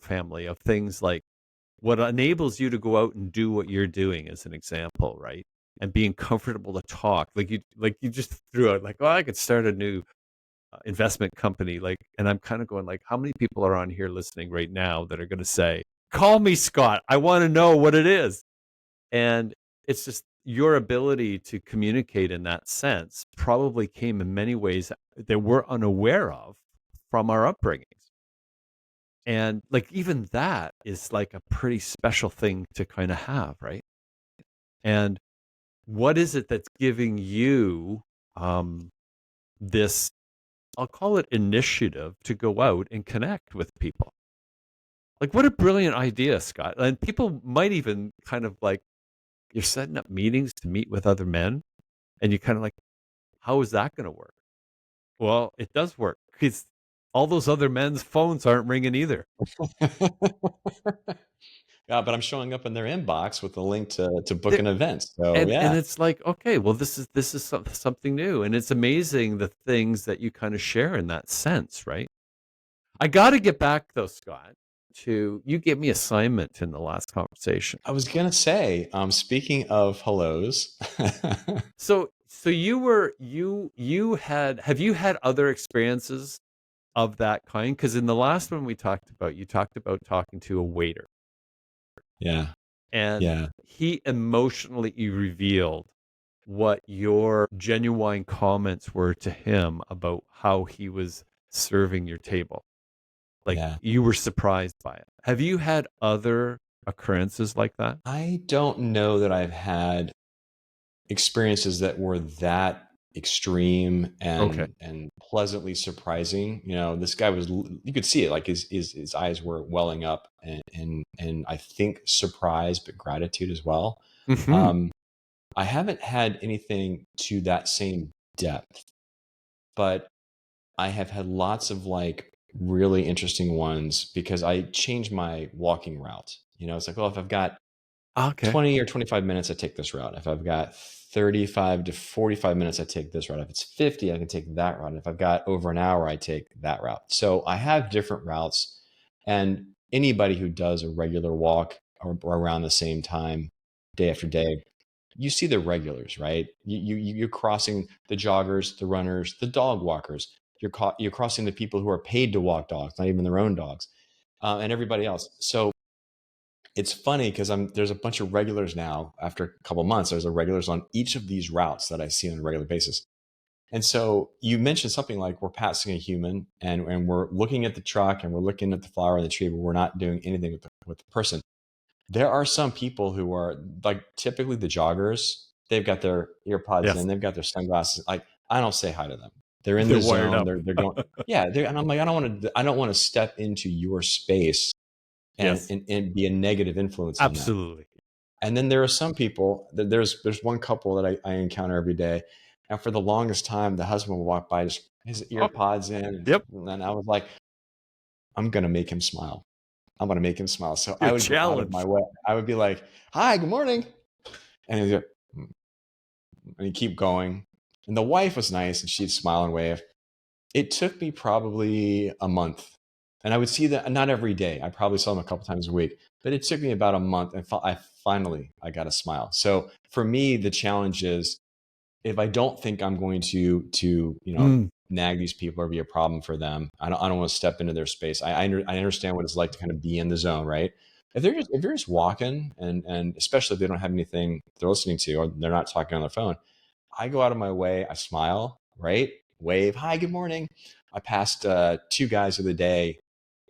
S1: family of things like what enables you to go out and do what you're doing as an example, right? And being comfortable to talk, like you just threw out like, oh, I could start a new investment company, like, and I'm kind of going like, how many people are on here listening right now that are going to say, call me Scott, I want to know what it is. And it's just your ability to communicate in that sense probably came in many ways that we're unaware of from our upbringings. And like even that is like a pretty special thing to kind of have, right? And what is it that's giving you this, I'll call it initiative to go out and connect with people? Like what a brilliant idea, Scott. And people might even kind of like, you're setting up meetings to meet with other men, and you kind of like, how is that going to work? Well, it does work because all those other men's phones aren't ringing either.
S2: Yeah, but I'm showing up in their inbox with a link to book
S1: They're,
S2: an event. So
S1: and
S2: yeah,
S1: it's like, okay, well, this is something new, and it's amazing the things that you kind of share in that sense, right? I got to get back though, Scott, to you gave me assignment in the last conversation.
S2: I was gonna say, speaking of hellos,
S1: So you had, have you had other experiences of that kind? Because in the last one we talked about, you talked about talking to a waiter,
S2: yeah,
S1: and
S2: yeah,
S1: he emotionally revealed what your genuine comments were to him about how he was serving your table. Like
S2: yeah.
S1: you were surprised by it. Have you had other occurrences like that?
S2: I don't know that I've had experiences that were that extreme
S1: Okay.
S2: and pleasantly surprising. You know, this guy was, you could see it, like his eyes were welling up, and I think surprise but gratitude as well.
S1: Hmm.
S2: um I haven't had anything to that same depth, but I have had lots of like really interesting ones because I change my walking route. You know, it's like, well, if I've got
S1: Okay.
S2: 20 or 25 minutes, I take this route. If I've got 35 to 45 minutes, I take this route. If it's 50, I can take that route. If I've got over an hour, I take that route. So I have different routes. And anybody who does a regular walk or around the same time, day after day, you see the regulars, right? You're crossing the joggers, the runners, the dog walkers. You're crossing the people who are paid to walk dogs, not even their own dogs, and everybody else. So it's funny because there's a bunch of regulars now. After a couple of months, there's a regulars on each of these routes that I see on a regular basis. And so you mentioned something like we're passing a human, and we're looking at the truck and we're looking at the flower on the tree, but we're not doing anything with the person. There are some people who are like typically the joggers. They've got their ear pods
S1: Yes.
S2: in, they've got their sunglasses. Like I don't say hi to them. They're in
S1: They're
S2: the
S1: wired
S2: zone.
S1: up.
S2: They're going, yeah. And I'm like, I don't want to step into your space
S1: Yes.
S2: and be a negative influence on them.
S1: Absolutely.
S2: And then there are some people that there's one couple that I encounter every day. And for the longest time, the husband would walk by, just his ear
S1: Oh,
S2: pods in.
S1: yep.
S2: And I was like, I'm going to make him smile. I'm going to make him smile. So I
S1: You're
S2: would go out of my
S1: challenged.
S2: way. I would be like, hi, good morning. And he'd go, "Mm," and he'd keep going. And the wife was nice and she'd smile and wave. It took me probably a month. And I would see that not every day. I probably saw them a couple times a week, but it took me about a month, and I got a smile. So for me, the challenge is if I don't think I'm going to
S1: Mm.
S2: nag these people or be a problem for them, I don't want to step into their space. I understand what it's like to kind of be in the zone, right? If you're just walking, and especially if they don't have anything they're listening to or they're not talking on their phone, I go out of my way. I smile, right? Wave, hi, good morning. I passed two guys of the day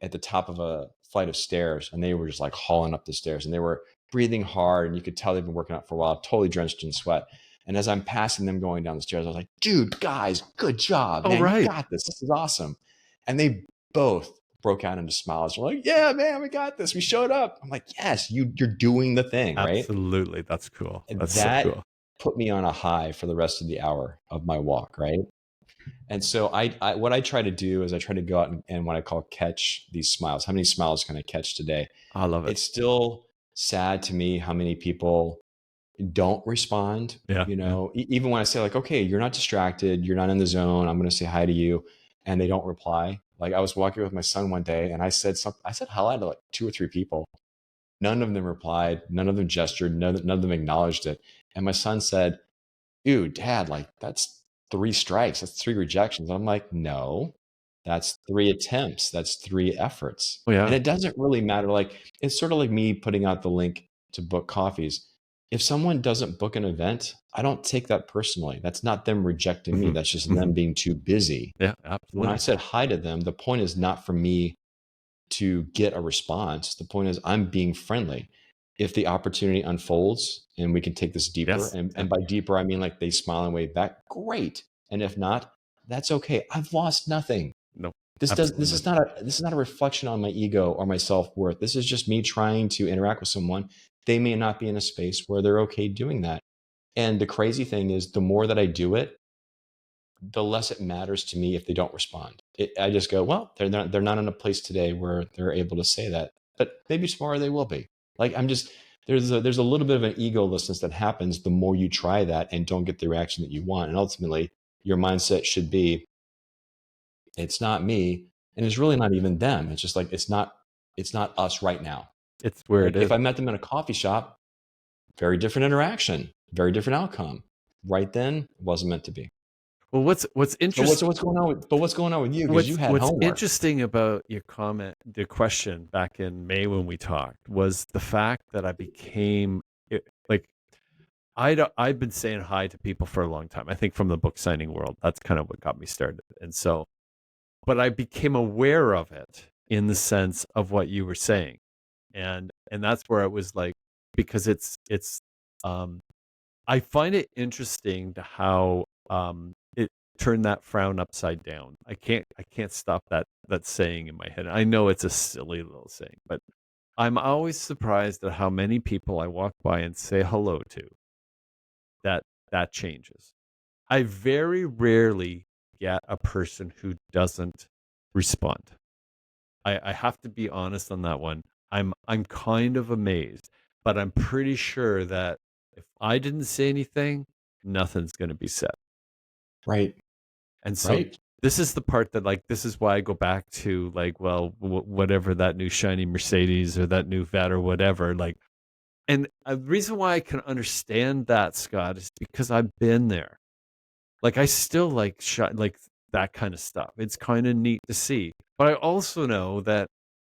S2: at the top of a flight of stairs, and they were just like hauling up the stairs, and they were breathing hard, and you could tell they've been working out for a while, totally drenched in sweat. And as I'm passing them going down the stairs, I was like, dude, guys, good job,
S1: Oh,
S2: man. You
S1: right.
S2: got this. This is awesome. And they both broke out into smiles. They're like, yeah, man, we got this. We showed up. I'm like, yes, you're doing the thing, right?
S1: Absolutely. That's cool.
S2: And
S1: That's so
S2: that
S1: cool.
S2: put me on a high for the rest of the hour of my walk, right? And so I what I try to do is I try to go out and what I call catch these smiles. How many smiles can I catch today?
S1: I love it.
S2: It's still sad to me how many people don't respond.
S1: Yeah.
S2: You
S1: Yeah.
S2: know, even when I say like, okay, you're not distracted, you're not in the zone, I'm going to say hi to you, and they don't reply. Like I was walking with my son one day, and I said something. I said hello to like two or three people. None of them replied. None of them gestured. None of them acknowledged it. And my son said, dude, dad, like that's three strikes. That's three rejections. I'm like, no, that's three attempts. That's three efforts.
S1: Oh,
S2: And
S1: yeah.
S2: it doesn't really matter. Like, it's sort of like me putting out the link to book coffees. If someone doesn't book an event, I don't take that personally. That's not them rejecting me.
S1: Hmm.
S2: That's just
S1: Hmm.
S2: them being too busy.
S1: Yeah.
S2: When I
S1: Absolutely.
S2: said hi to them, the point is not for me to get a response. The point is I'm being friendly. If the opportunity unfolds and we can take this deeper,
S1: Yes.
S2: and
S1: Yeah.
S2: by deeper, I mean like they smile and wave back, great. And if not, that's okay. I've lost nothing.
S1: No.
S2: This
S1: Absolutely.
S2: is not a reflection on my ego or my self-worth. This is just me trying to interact with someone. They may not be in a space where they're okay doing that. And the crazy thing is the more that I do it, the less it matters to me if they don't respond. I just go, well, they're not in a place today where they're able to say that, but maybe tomorrow they will be. Like I'm just there's a little bit of an egolessness that happens the more you try that and don't get the reaction that you want, and ultimately your mindset should be, it's not me, and it's really not even them. It's just like it's not us right now.
S1: It's where it
S2: Like if
S1: is.
S2: I met them in a coffee shop, very different interaction, very different outcome. Right then, it wasn't meant to be.
S1: Well, what's interesting.
S2: What's going on with you? Because you had
S1: What's
S2: homework.
S1: interesting about your comment, the question back in May when we talked, was the fact that I became like I've been saying hi to people for a long time. I think from the book signing world, that's kind of what got me started. And so, but I became aware of it in the sense of what you were saying, and that's where it was like because it's um I find it interesting to how it turned that frown upside down. I can't stop that saying in my head. I know it's a silly little saying, but I'm always surprised at how many people I walk by and say hello to that that changes. I very rarely get a person who doesn't respond. I have to be honest on that one. I'm kind of amazed, but I'm pretty sure that if I didn't say anything, nothing's going to be said.
S2: Right.
S1: And so
S2: Right.
S1: this is the part that like this is why I go back to like well whatever that new shiny Mercedes or that new vet or whatever like and the reason why I can understand that Scott is because I've been there. Like I still like like that kind of stuff. It's kind of neat to see. But I also know that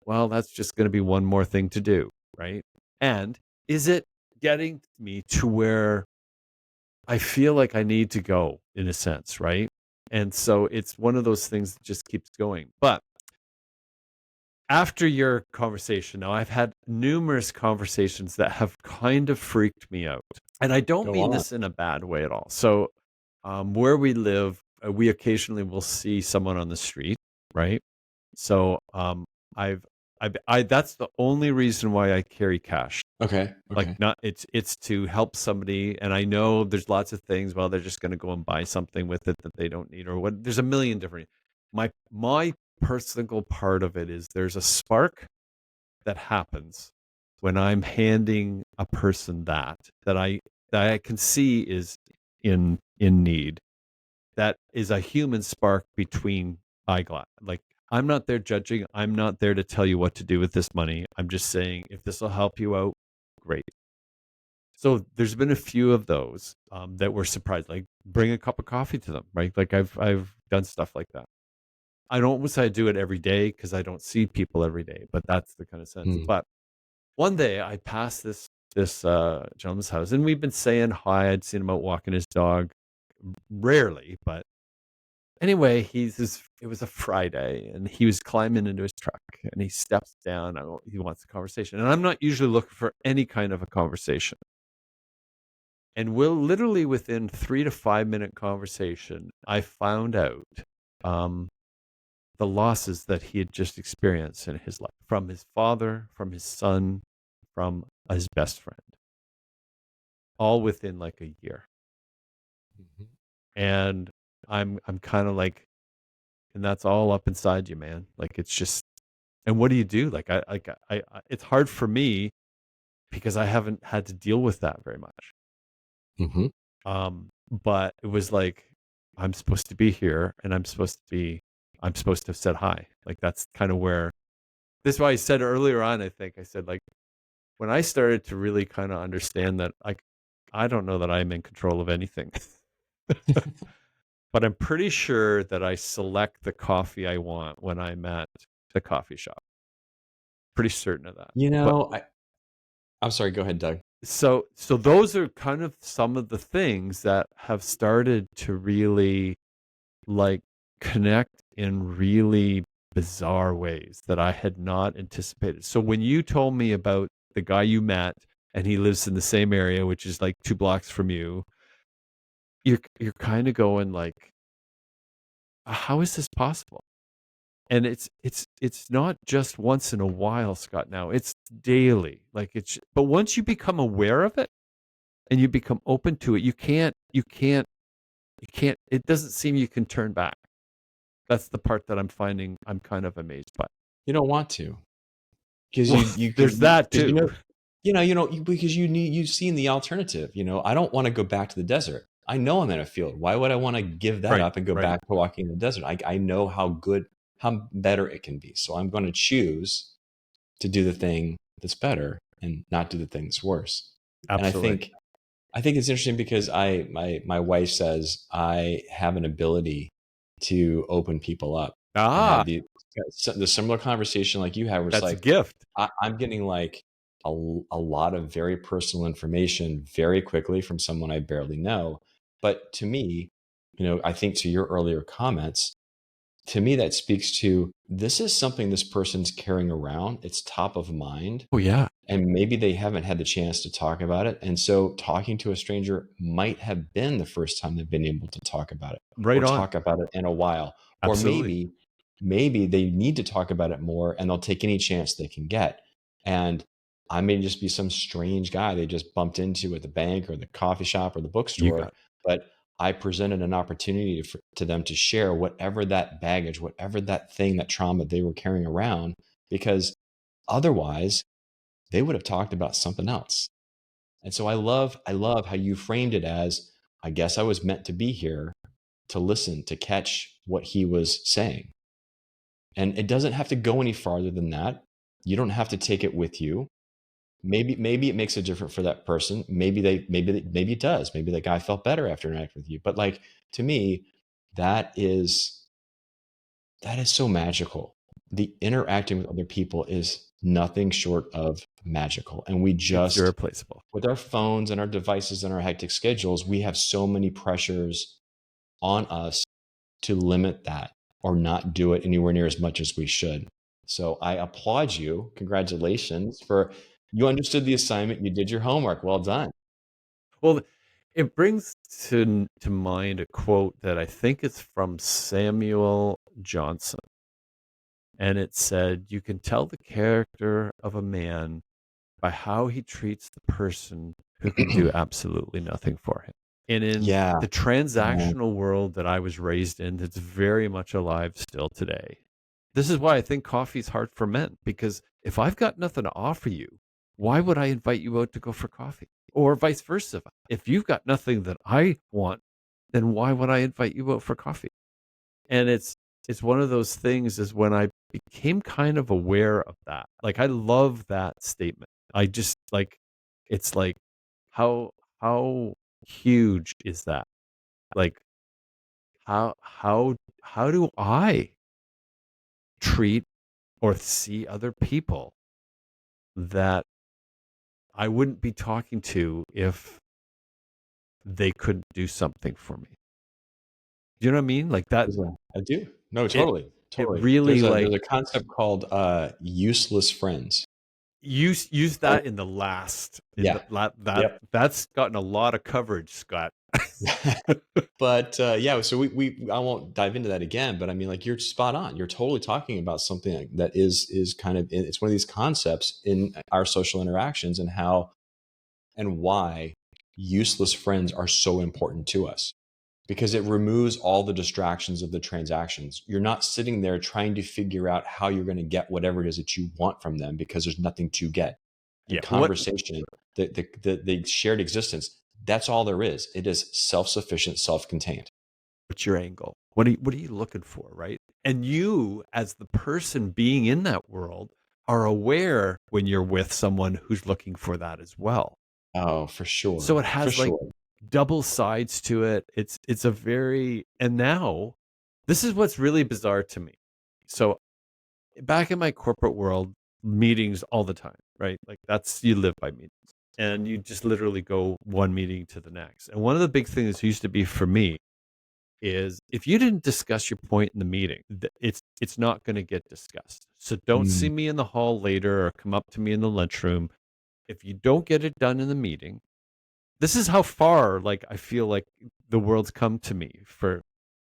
S1: well, that's just going to be one more thing to do, right? And is it getting me to where I feel like I need to go in a sense, right? And so it's one of those things that just keeps going. But after your conversation, now I've had numerous conversations that have kind of freaked me out. And I don't
S2: Go
S1: mean
S2: on.
S1: this in a bad way at all. So, where we live, we occasionally will see someone on the street, right? So, I've, that's the only reason why I carry cash.
S2: Okay.
S1: Like,
S2: Okay.
S1: not, it's to help somebody. And I know there's lots of things, well, they're just going to go and buy something with it that they don't need or what. There's a million different, my personal part of it is there's a spark that happens when I'm handing a person that I can see is in need. That is a human spark between eyeglass. Like I'm not there judging. I'm not there to tell you what to do with this money. I'm just saying if this will help you out, great. So there's been a few of those that were surprised. Like bring a cup of coffee to them, right? Like I've done stuff like that. I don't always I do it every day because I don't see people every day, but that's the kind of sense.
S2: Hmm.
S1: But one day I passed this gentleman's house and we've been saying hi. I'd seen him out walking his dog rarely, but anyway, it was a Friday and he was climbing into his truck and he steps down. He wants a conversation. And I'm not usually looking for any kind of a conversation. And we'll literally within 3 to 5 minute conversation, I found out um, the losses that he had just experienced in his life from his father, from his son, from his best friend, all within like a year.
S2: Mhm.
S1: And I'm kind of like, and that's all up inside you, man. Like it's just, and what do you do? It's hard for me because I haven't had to deal with that very much.
S2: Mhm.
S1: But it was like I'm supposed to be here, and I'm supposed to have said hi. Like that's kind of where this is why I said earlier on. I think I said like when I started to really kind of understand that I don't know that I'm in control of anything, but I'm pretty sure that I select the coffee I want when I'm at the coffee shop. Pretty certain of that.
S2: You
S1: But
S2: know, I'm sorry. Go ahead, Doug.
S1: so those are kind of some of the things that have started to really like connect in really bizarre ways that I had not anticipated. So when you told me about the guy you met and he lives in the same area, which is like 2 blocks from you, you're kind of going like, how is this possible? And it's not just once in a while, Scott. Now it's daily. Like but once you become aware of it and you become open to it, you can't. It doesn't seem you can turn back. That's the part that I'm finding. I'm kind of amazed by.
S2: You don't want to because
S1: Well, there's that
S2: because
S1: too.
S2: because you've seen the alternative. I don't want to go back to the desert. I know I'm in a field. Why would I want to give that
S1: Right,
S2: up and go
S1: right.
S2: back to walking in the desert? I know how better it can be. So I'm going to choose to do the thing that's better and not do the thing that's worse. And
S1: Absolutely.
S2: I think it's interesting because my wife says I have an ability to open people up and
S1: Ah,
S2: have the similar conversation like you have, where it's
S1: that's a
S2: like
S1: gift.
S2: I'm getting like a lot of very personal information very quickly from someone I barely know. But to me, I think to your earlier comments, to me, that speaks to this is something this person's carrying around. It's top of mind.
S1: Oh yeah,
S2: And maybe they haven't had the chance to talk about it. And so talking to a stranger might have been the first time they've been able to talk about it
S1: right
S2: or
S1: on.
S2: talk about it in a while. Or
S1: Absolutely.
S2: maybe they need to talk about it more and they'll take any chance they can get. And I may just be some strange guy they just bumped into at the bank or the coffee shop or the
S1: You
S2: bookstore,
S1: got it.
S2: but I presented an opportunity to them to share whatever that baggage, whatever that thing, that trauma they were carrying around, because otherwise they would have talked about something else. And so I love how you framed it as, I guess I was meant to be here to listen, to catch what he was saying. And it doesn't have to go any farther than that. You don't have to take it with you. Maybe it makes it different for that person. Maybe it does. Maybe that guy felt better after interacting with you. But like, to me, that is that is so magical. The interacting with other people is nothing short of magical. And we
S1: It's
S2: just,
S1: irreplaceable.
S2: with our phones and our devices and our hectic schedules, we have so many pressures on us to limit that or not do it anywhere near as much as we should. So I applaud you. Congratulations for you understood the assignment. You did your homework. Well done.
S1: Well, it brings to mind a quote that I think is from Samuel Johnson, and it said, "You can tell the character of a man by how he treats the person who can do absolutely nothing for him." And in
S2: Yeah.
S1: the
S2: Yeah.
S1: transactional world that I was raised in, it's very much alive still today. This is why I think coffee is hard for men, because if I've got nothing to offer you, why would I invite you out to go for coffee? Or vice versa. If you've got nothing that I want, then why would I invite you out for coffee? And it's one of those things is when I became kind of aware of that. Like I love that statement. I just like it's like how how huge is that? Like how do I treat or see other people that I wouldn't be talking to if they couldn't do something for me? Do you know what I mean? Like that
S2: I do. No,
S1: it
S2: totally.
S1: it
S2: Totally.
S1: really like
S2: There's a concept called useless friends.
S1: use
S2: And
S1: that in the last in
S2: yeah.
S1: the
S2: Yep.
S1: that's gotten a lot of coverage, Scott.
S2: But yeah, so we I won't dive into that again, but I mean, like, you're spot on. You're totally talking about something that is kind of, it's one of these concepts in our social interactions, and how and why useless friends are so important to us, because it removes all the distractions of the transactions. You're not sitting there trying to figure out how you're going to get whatever it is that you want from them, because there's nothing to get. And
S1: Yeah. What
S2: conversation, the shared existence, that's all there is. It is self-sufficient, self-contained.
S1: what's your angle? What are you looking for, right? And you, as the person being in that world, are aware when you're with someone who's looking for that as well.
S2: Oh, for
S1: So
S2: sure.
S1: it
S2: For
S1: has like
S2: sure.
S1: double sides to it. It's a very and now this is what's really bizarre to me. So back in my corporate world, meetings all the time, right? Like that's you live by meetings. And you just literally go one meeting to the next. And one of the big things used to be for me is if you didn't discuss your point in the meeting, it's not going to get discussed. So don't see
S2: Mm,
S1: me in the hall later or come up to me in the lunchroom. If you don't get it done in the meeting, this is how far like I feel like the world's come to me for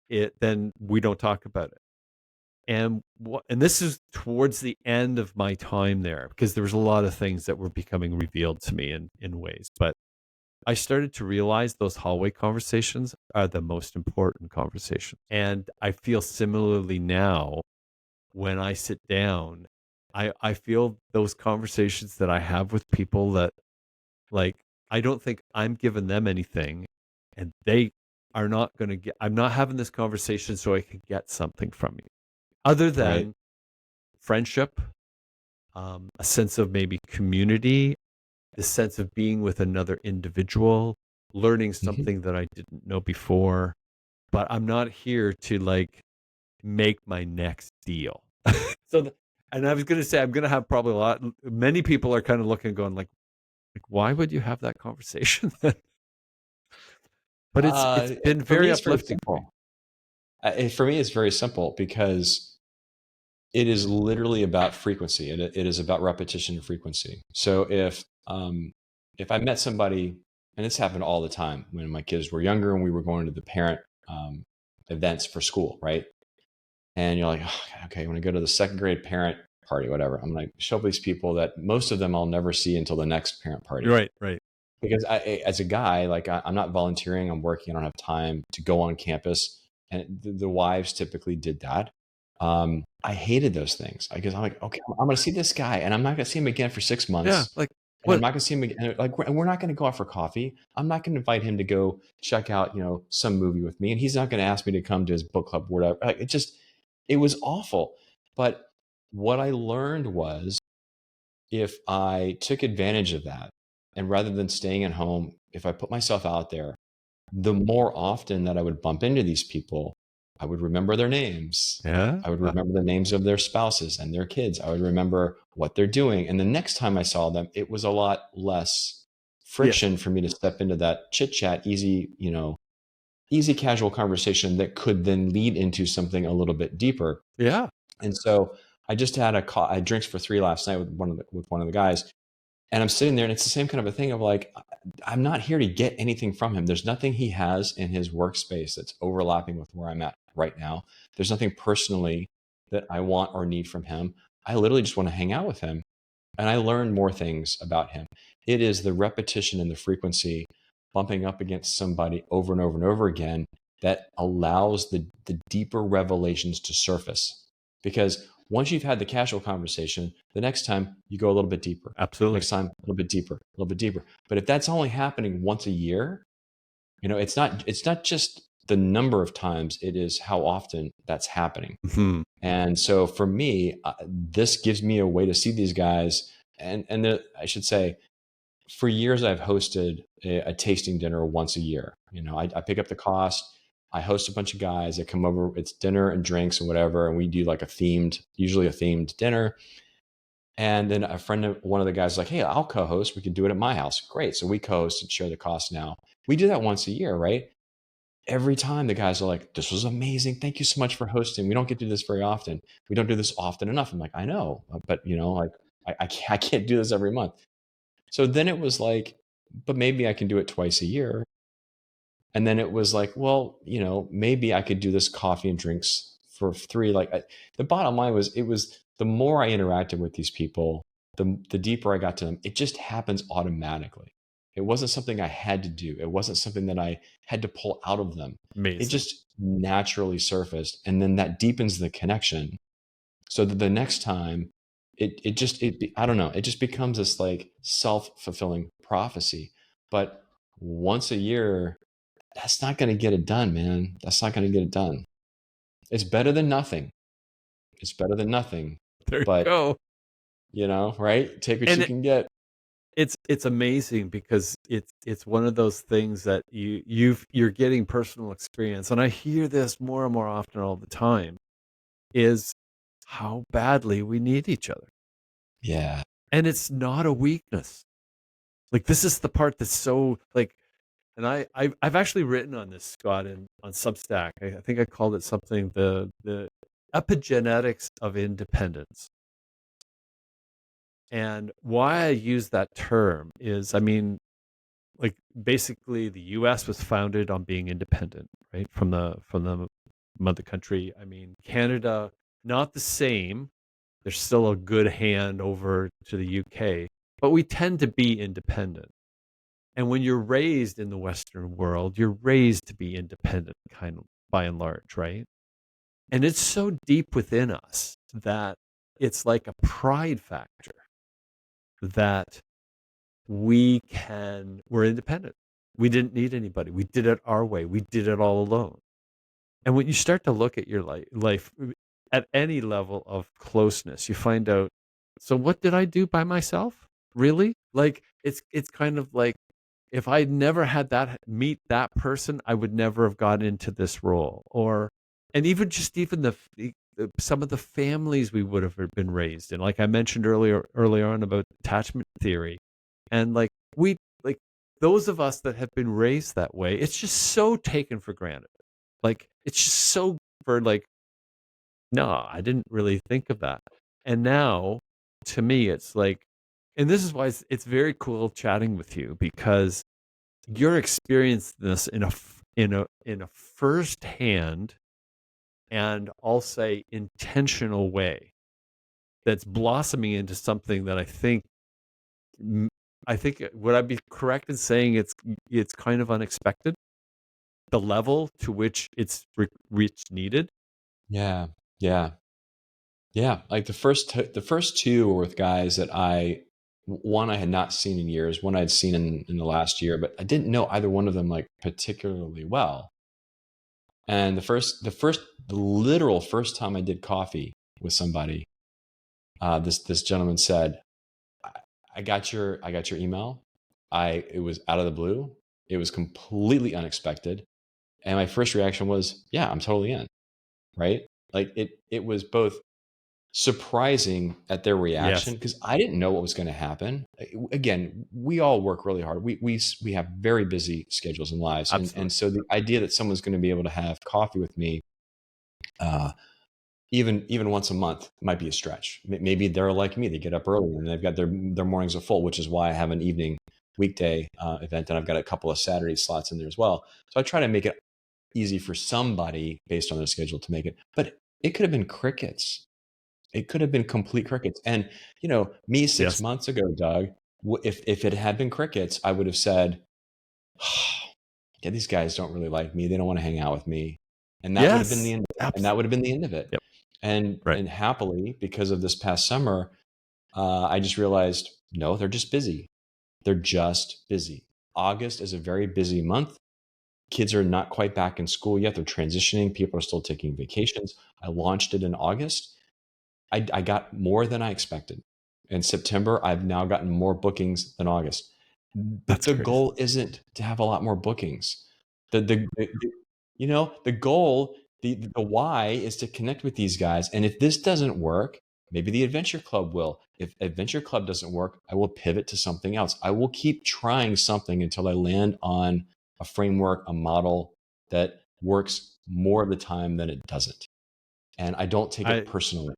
S1: it, then we don't talk about it. And this is towards the end of my time there because there was a lot of things that were becoming revealed to me in ways. But I started to realize those hallway conversations are the most important conversations. And I feel similarly now when I sit down, I feel those conversations that I have with people that like I don't think I'm giving them anything and they are not going to get I'm not having this conversation so I can get something from you other
S2: right.
S1: than friendship, a sense of maybe community, the sense of being with another individual, learning
S2: Mhm.
S1: something that I didn't know before. But I'm not here to like make my next deal. So, and I was going to say, I'm going to have probably many people are kind of looking, going like, why would you have that conversation then? But it's been
S2: For me,
S1: very
S2: it's very
S1: uplifting for me.
S2: simple. For me, it's very simple because it is literally about frequency. It is about repetition and frequency. So if I met somebody, and this happened all the time when my kids were younger and we were going to the parent um, events for school, right? And you're like, oh, okay, when I go to the second grade parent party, whatever, I'm like, show up these people that most of them I'll never see until the next parent party.
S1: Right, right.
S2: Because as a guy, like I'm not volunteering, I'm working, I don't have time to go on campus. And the wives typically did that. I hated those things because I'm like, okay, I'm going to see this guy and I'm not going to see him again for 6 months.
S1: Yeah, like
S2: And I'm
S1: what?
S2: not going to see him again. Like, we're not going to go out for coffee. I'm not going to invite him to go check out, some movie with me. And he's not going to ask me to come to his book club, or whatever. Like, it was awful. But what I learned was, if I took advantage of that, and rather than staying at home, if I put myself out there, the more often that I would bump into these people, I would remember their names.
S1: Yeah.
S2: I would remember the names of their spouses and their kids. I would remember what they're doing. And the next time I saw them, it was a lot less
S1: Yeah.
S2: friction for me to step into that chit chat, easy casual conversation that could then lead into something a little bit deeper.
S1: Yeah.
S2: And so I just had I had drinks for three last night with one of the guys, and I'm sitting there, and it's the same kind of a thing of like, I'm not here to get anything from him. There's nothing he has in his workspace that's overlapping with where I'm at right now. There's nothing personally that I want or need from him. I literally just want to hang out with him. And I learn more things about him. It is the repetition and the frequency, bumping up against somebody over and over and over again, that allows the deeper revelations to surface. Because once you've had the casual conversation, the next time you go a little bit deeper.
S1: Absolutely.
S2: Next time, a little bit deeper, a little bit deeper. But if that's only happening once a year, it's not just the number of times, it is how often that's happening.
S1: Mhm.
S2: And so for me, this gives me a way to see these guys. And I should say, for years, I've hosted a tasting dinner once a year. I pick up the cost. I host a bunch of guys that come over. It's dinner and drinks and whatever. And we do like usually a themed dinner. And then one of the guys is like, hey, I'll co-host. We can do it at my house. Great. So we co-host and share the cost now. We do that once a year, right? Every time the guys are like, this was amazing. Thank you so much for hosting. We don't get to do this very often. We don't do this often enough. I'm like, I know, but like I can't do this every month. So then it was like, but maybe I can do it twice a year. And then it was like, well, maybe I could do this coffee and drinks for three. The bottom line was, it was the more I interacted with these people, the deeper I got to them. It just happens automatically. It wasn't something I had to do. It wasn't something that I had to pull out of them. It
S1: Amazing.
S2: just naturally surfaced. And then that deepens the connection, so that the next time I don't know, it just becomes this like self-fulfilling prophecy. But once a year, that's not going to get it done, man. That's not going to get it done. It's better than nothing. It's better than nothing.
S1: There you
S2: But,
S1: go.
S2: right? Take what
S1: And
S2: you can get.
S1: it's amazing because it's one of those things that you're getting personal experience, and I hear this more and more often all the time, is how badly we need each other.
S2: Yeah.
S1: And it's not a weakness. Like, this is the part that's so like, and I've actually written on this, Scott, on Substack. I think I called it something, the epigenetics of independence. And why I use that term is, I mean, like, basically the US was founded on being independent, right? From the mother country. I mean, Canada, not the same. There's still a good hand over to the UK, but we tend to be independent. And when you're raised in the Western world, you're raised to be independent, kind of, by and large, right? And it's so deep within us that it's like a pride factor that we're independent. We didn't need anybody. We did it our way. We did it all alone. And when you start to look at your life at any level of closeness, you find out, so what did I do by myself? Really? Like, it's kind of like, if I'd never had meet that person, I would never have gotten into this role. And even some of the families we would have been raised in, like I mentioned earlier on about attachment theory, and like those of us that have been raised that way, it's just so taken for granted. Like, it's just so for like, no, I didn't really think of that. And now, to me, it's like, and this is why it's very cool chatting with you because you're experiencing this in a firsthand and I'll say intentional way that's blossoming into something that m- I think would I be correct in saying it's kind of unexpected, the level to which it's needed.
S2: Yeah. Yeah. Yeah. Like the first two were with guys that one I had not seen in years, one I'd seen in the last year, but I didn't know either one of them like particularly well. And the literal first time I did coffee with somebody, this gentleman said, I, I got your email. It was out of the blue. It was completely unexpected. And my first reaction was, yeah, I'm totally in. Right. Like it was both surprising at their reaction
S1: Yes,
S2: because I didn't know what was going to happen. Again, we all work really hard. We have very busy schedules and lives, and
S1: absolutely.
S2: so the idea that someone's going to be able to have coffee with me, uh, even once a month, might be a stretch. Maybe they're like me; they get up early and they've got their mornings are full, which is why I have an evening weekday event, and I've got a couple of Saturday slots in there as well. So I try to make it easy for somebody based on their schedule to make it, but it could have been crickets. It could have been complete crickets. And, me 6
S1: Yes,
S2: months ago, Doug, if it had been crickets, I would have said, yeah, these guys don't really like me. They don't want to hang out with me. And that would have been the
S1: yes,
S2: end of it. And
S1: abs-
S2: that would have been the end of it.
S1: yep,
S2: And
S1: right.
S2: and happily, because of this past summer, I just realized, no, they're just busy. They're just busy. August is a very busy month. Kids are not quite back in school yet. They're transitioning. People are still taking vacations. I launched it in August. I got more than I expected. In September, I've now gotten more bookings than August. But
S1: That's
S2: the
S1: crazy.
S2: goal isn't to have a lot more bookings. The goal, the why is to connect with these guys. And if this doesn't work, maybe the Adventure Club will. If Adventure Club doesn't work, I will pivot to something else. I will keep trying something until I land on a framework, a model that works more of the time than it doesn't. And I don't take it
S1: I
S2: personally.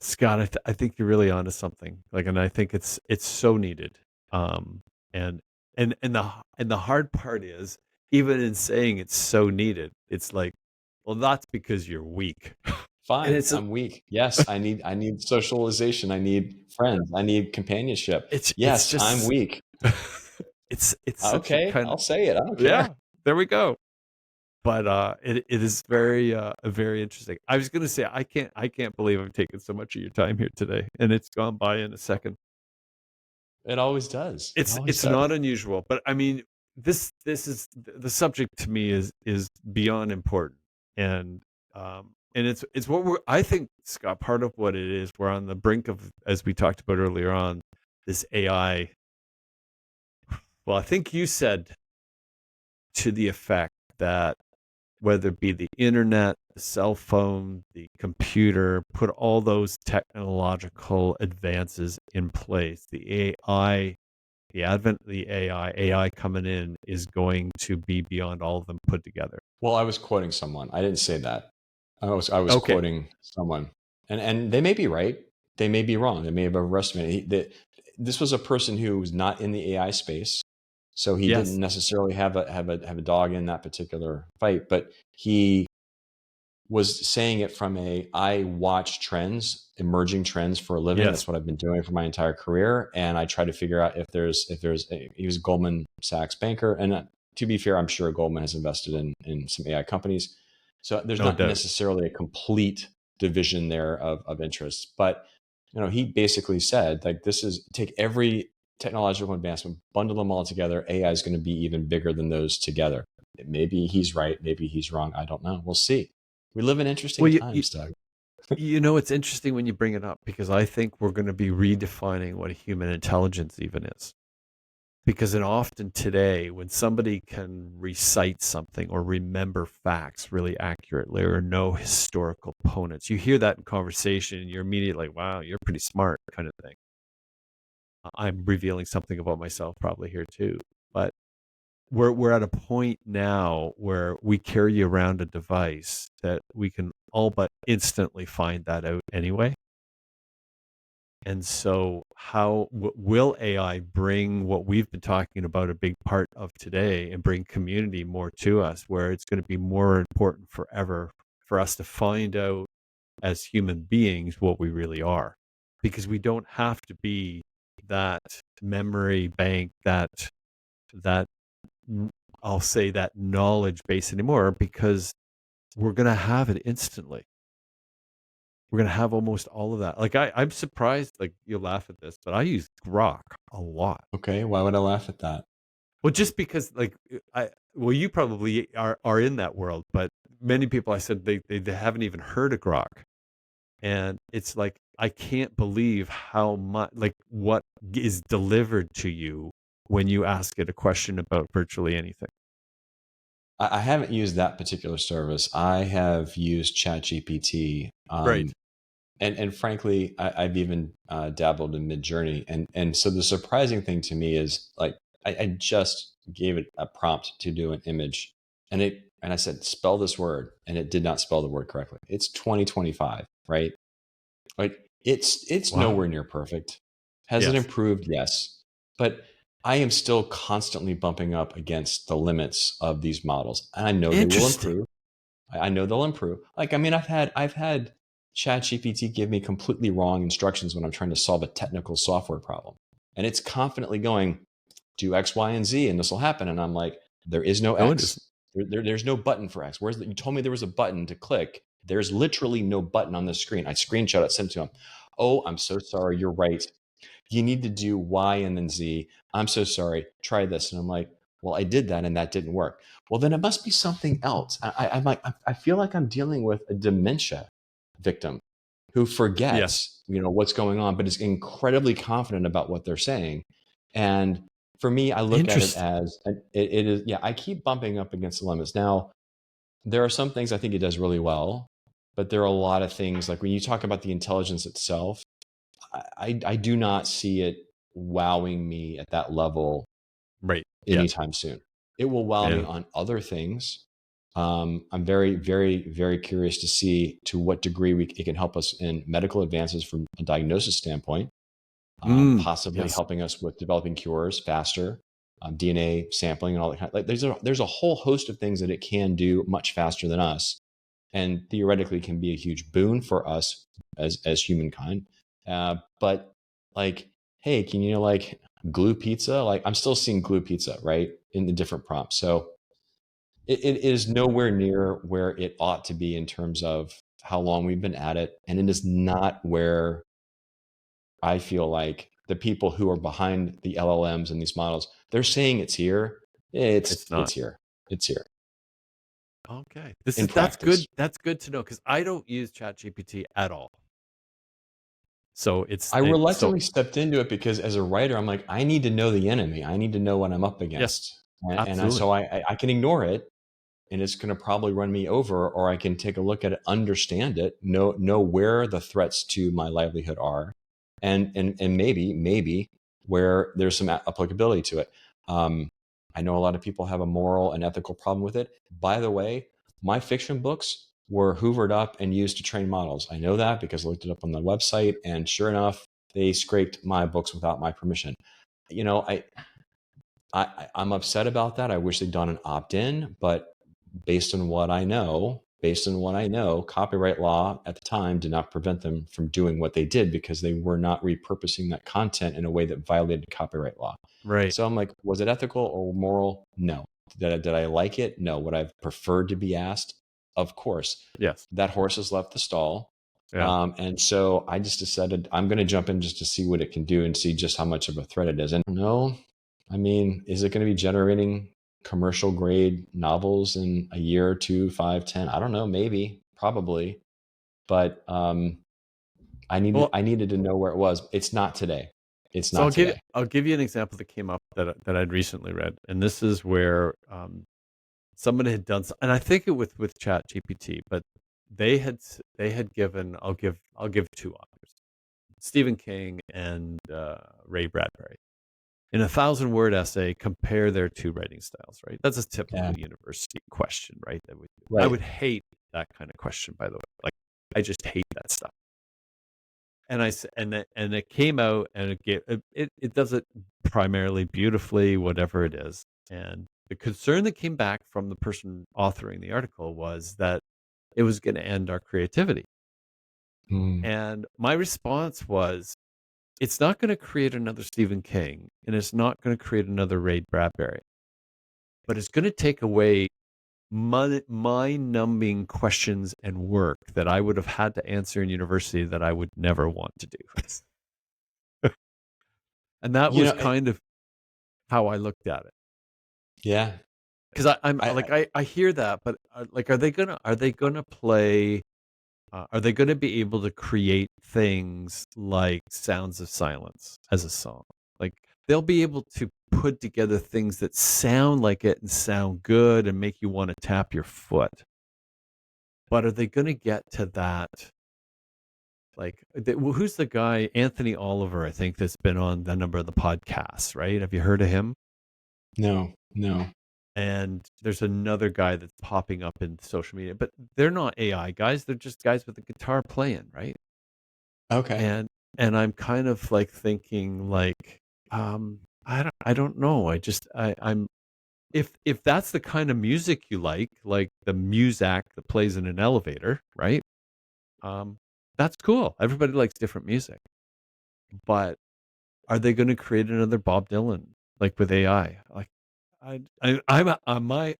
S1: Scott, I think you're really onto something. Like, and I think it's so needed. Um, and and the hard part is, even in saying it's so needed, it's like, well, that's because you're weak. And
S2: Fine, I'm weak. Yes, I need socialization. I need friends. I need companionship.
S1: it's
S2: Yes, I'm
S1: just
S2: weak.
S1: it's such a
S2: Okay,
S1: kind
S2: I'll
S1: of,
S2: say it. I don't care.
S1: yeah. There we go. But it is very interesting. I was gonna say I can't believe I've taken so much of your time here today, and it's gone by in a second.
S2: It always does. It always
S1: It's
S2: does.
S1: not unusual, but I mean, this is the subject to me is beyond important, and it's what we're I think, Scott, part of what it is, we're on the brink of, as we talked about earlier on, this AI. Well, I think you said to the effect that whether it be the internet, the cell phone, the computer, put all those technological advances in place, the advent of the AI coming in is going to be beyond all of them put together.
S2: Well, I was quoting someone. I didn't say that. I was
S1: Okay.
S2: quoting someone, and they may be right. They may be wrong. They may have overestimated. This was a person who was not in the AI space, so he didn't
S1: Yes.
S2: necessarily have a dog in that particular fight. But he was saying it from I watch trends, emerging trends for a living.
S1: Yes.
S2: That's what I've been doing for my entire career, and I try to figure out he was a Goldman Sachs banker, and to be fair, I'm sure Goldman has invested in some AI companies. So there's
S1: No
S2: not
S1: doubt.
S2: necessarily a complete division there of interest, but he basically said like this is take every technological advancement, bundle them all together. AI is going to be even bigger than those together. Maybe he's right, maybe he's wrong. I don't know. We'll see. We live in interesting
S1: Well,
S2: times, Doug.
S1: it's interesting when you bring it up because I think we're going to be redefining what human intelligence even is. Because often today, when somebody can recite something or remember facts really accurately or know historical opponents, you hear that in conversation and you're immediately like, wow, you're pretty smart, kind of thing. I'm revealing something about myself probably here too. But we're at a point now where we carry around a device that we can all but instantly find that out anyway. And so, how will AI bring what we've been talking about, a big part of today, and bring community more to us, where it's going to be more important forever for us to find out as human beings what we really are? Because we don't have to be that memory bank, that I'll say that knowledge base anymore, because we're going to have it instantly. We're gonna have almost all of that. Like I'm surprised. Like you'll laugh at this, but I use Grok a lot.
S2: Okay, why would I laugh at that?
S1: Well, just because like well, you probably are in that world, but many people I said they haven't even heard of Grok, and it's like I can't believe how much like what is delivered to you when you ask it a question about virtually anything.
S2: I haven't used that particular service. I have used ChatGPT,
S1: Right.
S2: and frankly, I've even dabbled in Midjourney, and so the surprising thing to me is like I just gave it a prompt to do an image, and I said spell this word, and it did not spell the word correctly. It's 2025, right? Like it's
S1: Wow.
S2: nowhere near perfect. Has it
S1: Yes.
S2: improved? Yes, but I am still constantly bumping up against the limits of these models, and I know they will
S1: Interesting.
S2: improve. I know they'll improve. Like, I mean, I've had ChatGPT give me completely wrong instructions when I'm trying to solve a technical software problem, and it's confidently going, do X, Y, and Z, and this will happen. And I'm like, there is no
S1: No, it isn't.
S2: X. There's no button for X. Where's you told me there was a button to click. There's literally no button on the screen. I screenshot it, sent it to him. Oh, I'm so sorry. You're right. You need to do Y and then Z. I'm so sorry. Try this. And I'm like, well, I did that and that didn't work. Well, then it must be something else. I'm like, I feel like I'm dealing with a dementia victim who
S1: Yes.
S2: forgets, what's going on, but is incredibly confident about what they're saying. And for me, I look at it
S1: Interesting.
S2: as it is. Yeah, I keep bumping up against the limits. Now, there are some things I think it does really well, but there are a lot of things like when you talk about the intelligence itself, I do not see it wowing me at that level
S1: Right. Yes.
S2: anytime soon. It will wow me
S1: Yeah.
S2: on other things. I'm very, very, very curious to see to what degree it can help us in medical advances from a diagnosis standpoint, possibly
S1: Yes.
S2: helping us with developing cures faster, DNA sampling and all that kind of, like there's a whole host of things that it can do much faster than us, and theoretically can be a huge boon for us as humankind. But like, hey, can you like glue pizza? Like I'm still seeing glue pizza, right? In the different prompts. So it is nowhere near where it ought to be in terms of how long we've been at it. And it is not where I feel like the people who are behind the LLMs and these models, they're saying it's here.
S1: It's
S2: It's
S1: not.
S2: here. It's here
S1: Okay.
S2: in
S1: That's good.
S2: practice.
S1: That's good to know because I don't use ChatGPT at all. So
S2: I
S1: so
S2: reluctantly stepped into it because as a writer, I'm like, I need to know the enemy. I need to know what I'm up
S1: yes,
S2: against.
S1: absolutely.
S2: So I can ignore it and it's going to probably run me over, or I can take a look at it, understand it, know where the threats to my livelihood are, and maybe where there's some applicability to it. Um, I know a lot of people have a moral and ethical problem with it. By the way, my fiction books were hoovered up and used to train models. I know that because I looked it up on the website, and sure enough, they scraped my books without my permission. You know, I'm upset about that. I wish they'd done an opt-in, but based on what I know, copyright law at the time did not prevent them from doing what they did because they were not repurposing that content in a way that violated copyright law.
S1: Right.
S2: So I'm like, was it ethical or moral? No. Did I like it? No. Would I have preferred to be asked? Of course.
S1: Yes.
S2: That horse has left the stall.
S1: Yeah.
S2: And so I just decided I'm going to jump in just to see what it can do and see just how much of a threat it is. And no, I mean, is it going to be generating commercial grade novels in a year, two, 5, 10? I don't know, maybe, probably. But
S1: Well,
S2: I needed to know where it was. It's not today. It's
S1: so
S2: not today.
S1: I'll give you an example that came up that I'd recently read, and this is where someone had done, and I think it with Chat GPT, but they had given I'll give two authors, Stephen King and Ray Bradbury. in a 1,000-word essay, compare their two writing styles, right? That's a
S2: Yeah.
S1: typical university question, right? I
S2: Right.
S1: would hate that kind of question, by the way. Like, I just hate that stuff. And it came out, and it does it primarily beautifully, whatever it is. And the concern that came back from the person authoring the article was that it was going to end our creativity.
S2: Mm.
S1: And my response was, it's not going to create another Stephen King, and it's not going to create another Ray Bradbury, but it's going to take away mind-numbing questions and work that I would have had to answer in university that I would never want to do. And that
S2: You
S1: was
S2: know,
S1: kind of how I looked at it.
S2: yeah.
S1: Because I'm
S2: I,
S1: like, I hear that, but like, are they gonna play? Are they gonna be able to create things like Sounds of Silence as a song? Like, they'll be able to put together things that sound like it and sound good and make you want to tap your foot. But are they gonna get to that? Like, who's the guy? Anthony Oliver, I think, that's been on a number of the podcasts, right? Have you heard of him?
S2: no, no.
S1: And there's another guy that's popping up in social media, but they're not AI guys. They're just guys with a guitar playing, right?
S2: Okay.
S1: And I'm kind of like thinking like, I don't know. I'm if that's the kind of music you like the Muzak that plays in an elevator, right? Um, that's cool. Everybody likes different music, but are they going to create another Bob Dylan like with AI? Like, I'm my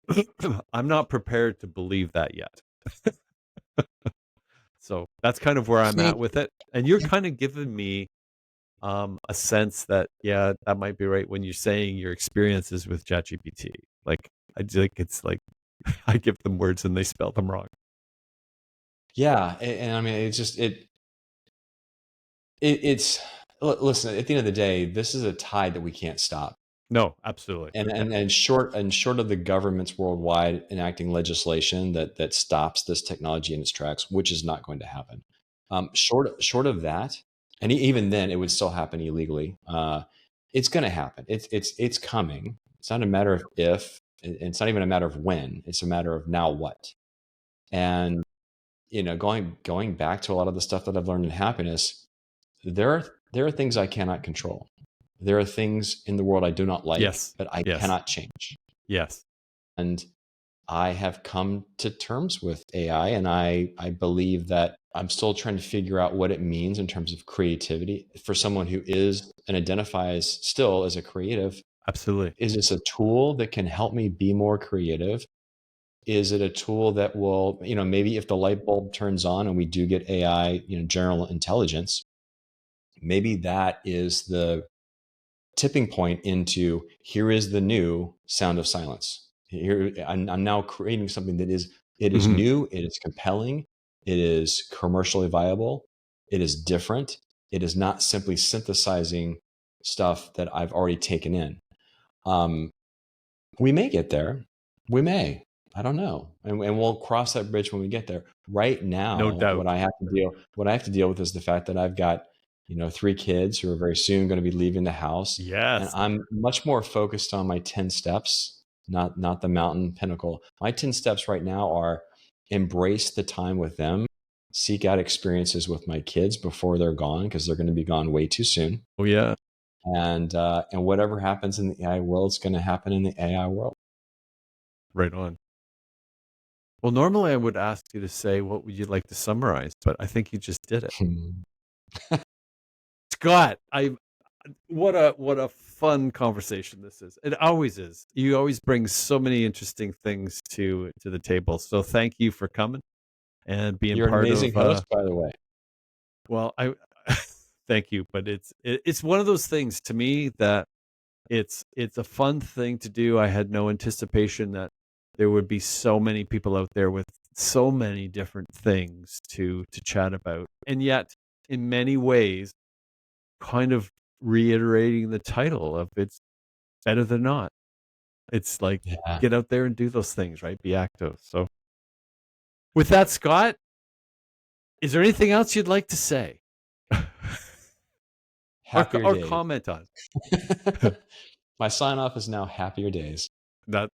S1: I'm not prepared to believe that yet. So that's kind of where I'm
S2: Think,
S1: at with it. And you're kind of giving me a sense that yeah, that might be right when you're saying your experiences with ChatGPT. Like, I think it's like I give them words and they spell them wrong.
S2: yeah. And I mean, it's just, it's, listen, at the end of the day, this is a tide that we can't stop.
S1: No, absolutely.
S2: And short of the governments worldwide enacting legislation that stops this technology in its tracks, which is not going to happen. Short of that, and even then, it would still happen illegally. It's going to happen. It's coming. It's not a matter of if. It's not even a matter of when. It's a matter of now what. And going back to a lot of the stuff that I've learned in happiness, there are things I cannot control. There are things in the world I do not like,
S1: Yes.
S2: but I
S1: Yes.
S2: cannot change.
S1: Yes.
S2: And I have come to terms with AI, and I believe that I'm still trying to figure out what it means in terms of creativity for someone who is and identifies still as a creative.
S1: Absolutely.
S2: Is this a tool that can help me be more creative? Is it a tool that will, maybe if the light bulb turns on and we do get AI, general intelligence, maybe that is the tipping point into here is the new Sound of Silence. Here, I'm now creating something that is
S1: Mhm.
S2: new, it is compelling, it is commercially viable, it is different. It is not simply synthesizing stuff that I've already taken in. Um, we may get there. We may. I don't know, and we'll cross that bridge when we get there. Right
S1: No
S2: now,
S1: doubt.
S2: what I have to deal with is the fact that I've got 3 kids who are very soon going to be leaving the house, and
S1: Yes.
S2: I'm much more focused on my 10 steps, not the mountain pinnacle. My 10 steps right now are embrace the time with them, seek out experiences with my kids before they're gone because they're going to be gone way too soon,
S1: Oh yeah.
S2: and whatever happens in the AI world is going to happen in the AI world.
S1: Right on. Well, normally I would ask you to say what would you like to summarize, but I think you just did it. Scott, I what a fun conversation this is. It always is. You always bring so many interesting things to the table. So thank you for coming and being
S2: You're an
S1: part
S2: amazing
S1: of
S2: host, by the way.
S1: well, I thank you, but it's one of those things to me that it's a fun thing to do. I had no anticipation that there would be so many people out there with so many different things to chat about. And yet, in many ways, kind of reiterating the title of it's better than not. It's like
S2: Yeah.
S1: get out there and do those things, right? Be active. So with that, Scott, is there anything else you'd like to say?
S2: Happier
S1: or
S2: days.
S1: comment on it.
S2: My sign off is now happier days.
S1: That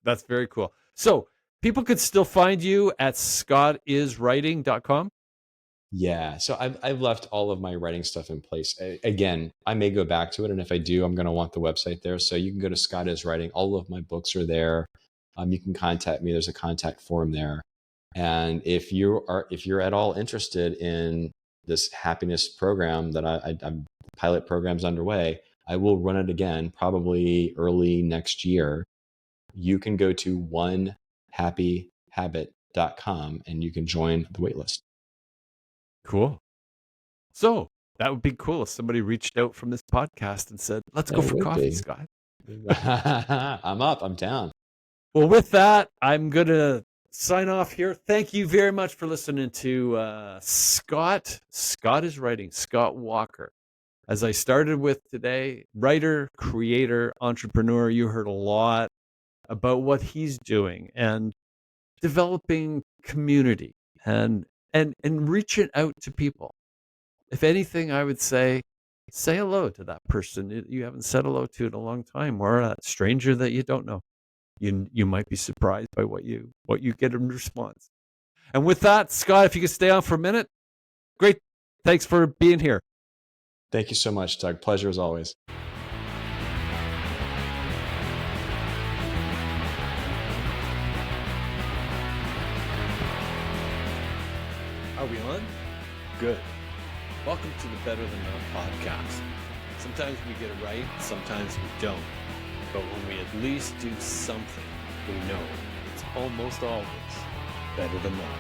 S1: that's very cool. So people could still find you at scottiswriting.com.
S2: Yeah. So I've left all of my writing stuff in place. Again, I may go back to it. And if I do, I'm going to want the website there. So you can go to Scott is Writing. All of my books are there. You can contact me. There's a contact form there. And if you're at all interested in this happiness program that I'm pilot program's underway, I will run it again, probably early next year. You can go to onehappyhabit.com and you can join the waitlist.
S1: Cool. So that would be cool if somebody reached out from this podcast and said, let's go for coffee, Scott.
S2: I'm up. I'm down.
S1: Well, with that, I'm going to sign off here. Thank you very much for listening to Scott. Scott is Writing, Scott Walker. As I started with today, writer, creator, entrepreneur, you heard a lot about what he's doing and developing community and reaching out to people. If anything, I would say hello to that person you haven't said hello to in a long time, or that stranger that you don't know. You might be surprised by what you get in response. And with that, Scott, if you could stay on for a minute, great. Thanks for being here.
S2: Thank you so much, Doug. Pleasure as always.
S1: Are we on? Good. Welcome to the Better Than None podcast. Sometimes we get it right, sometimes we don't. But when we at least do something, we know it's almost always better than not.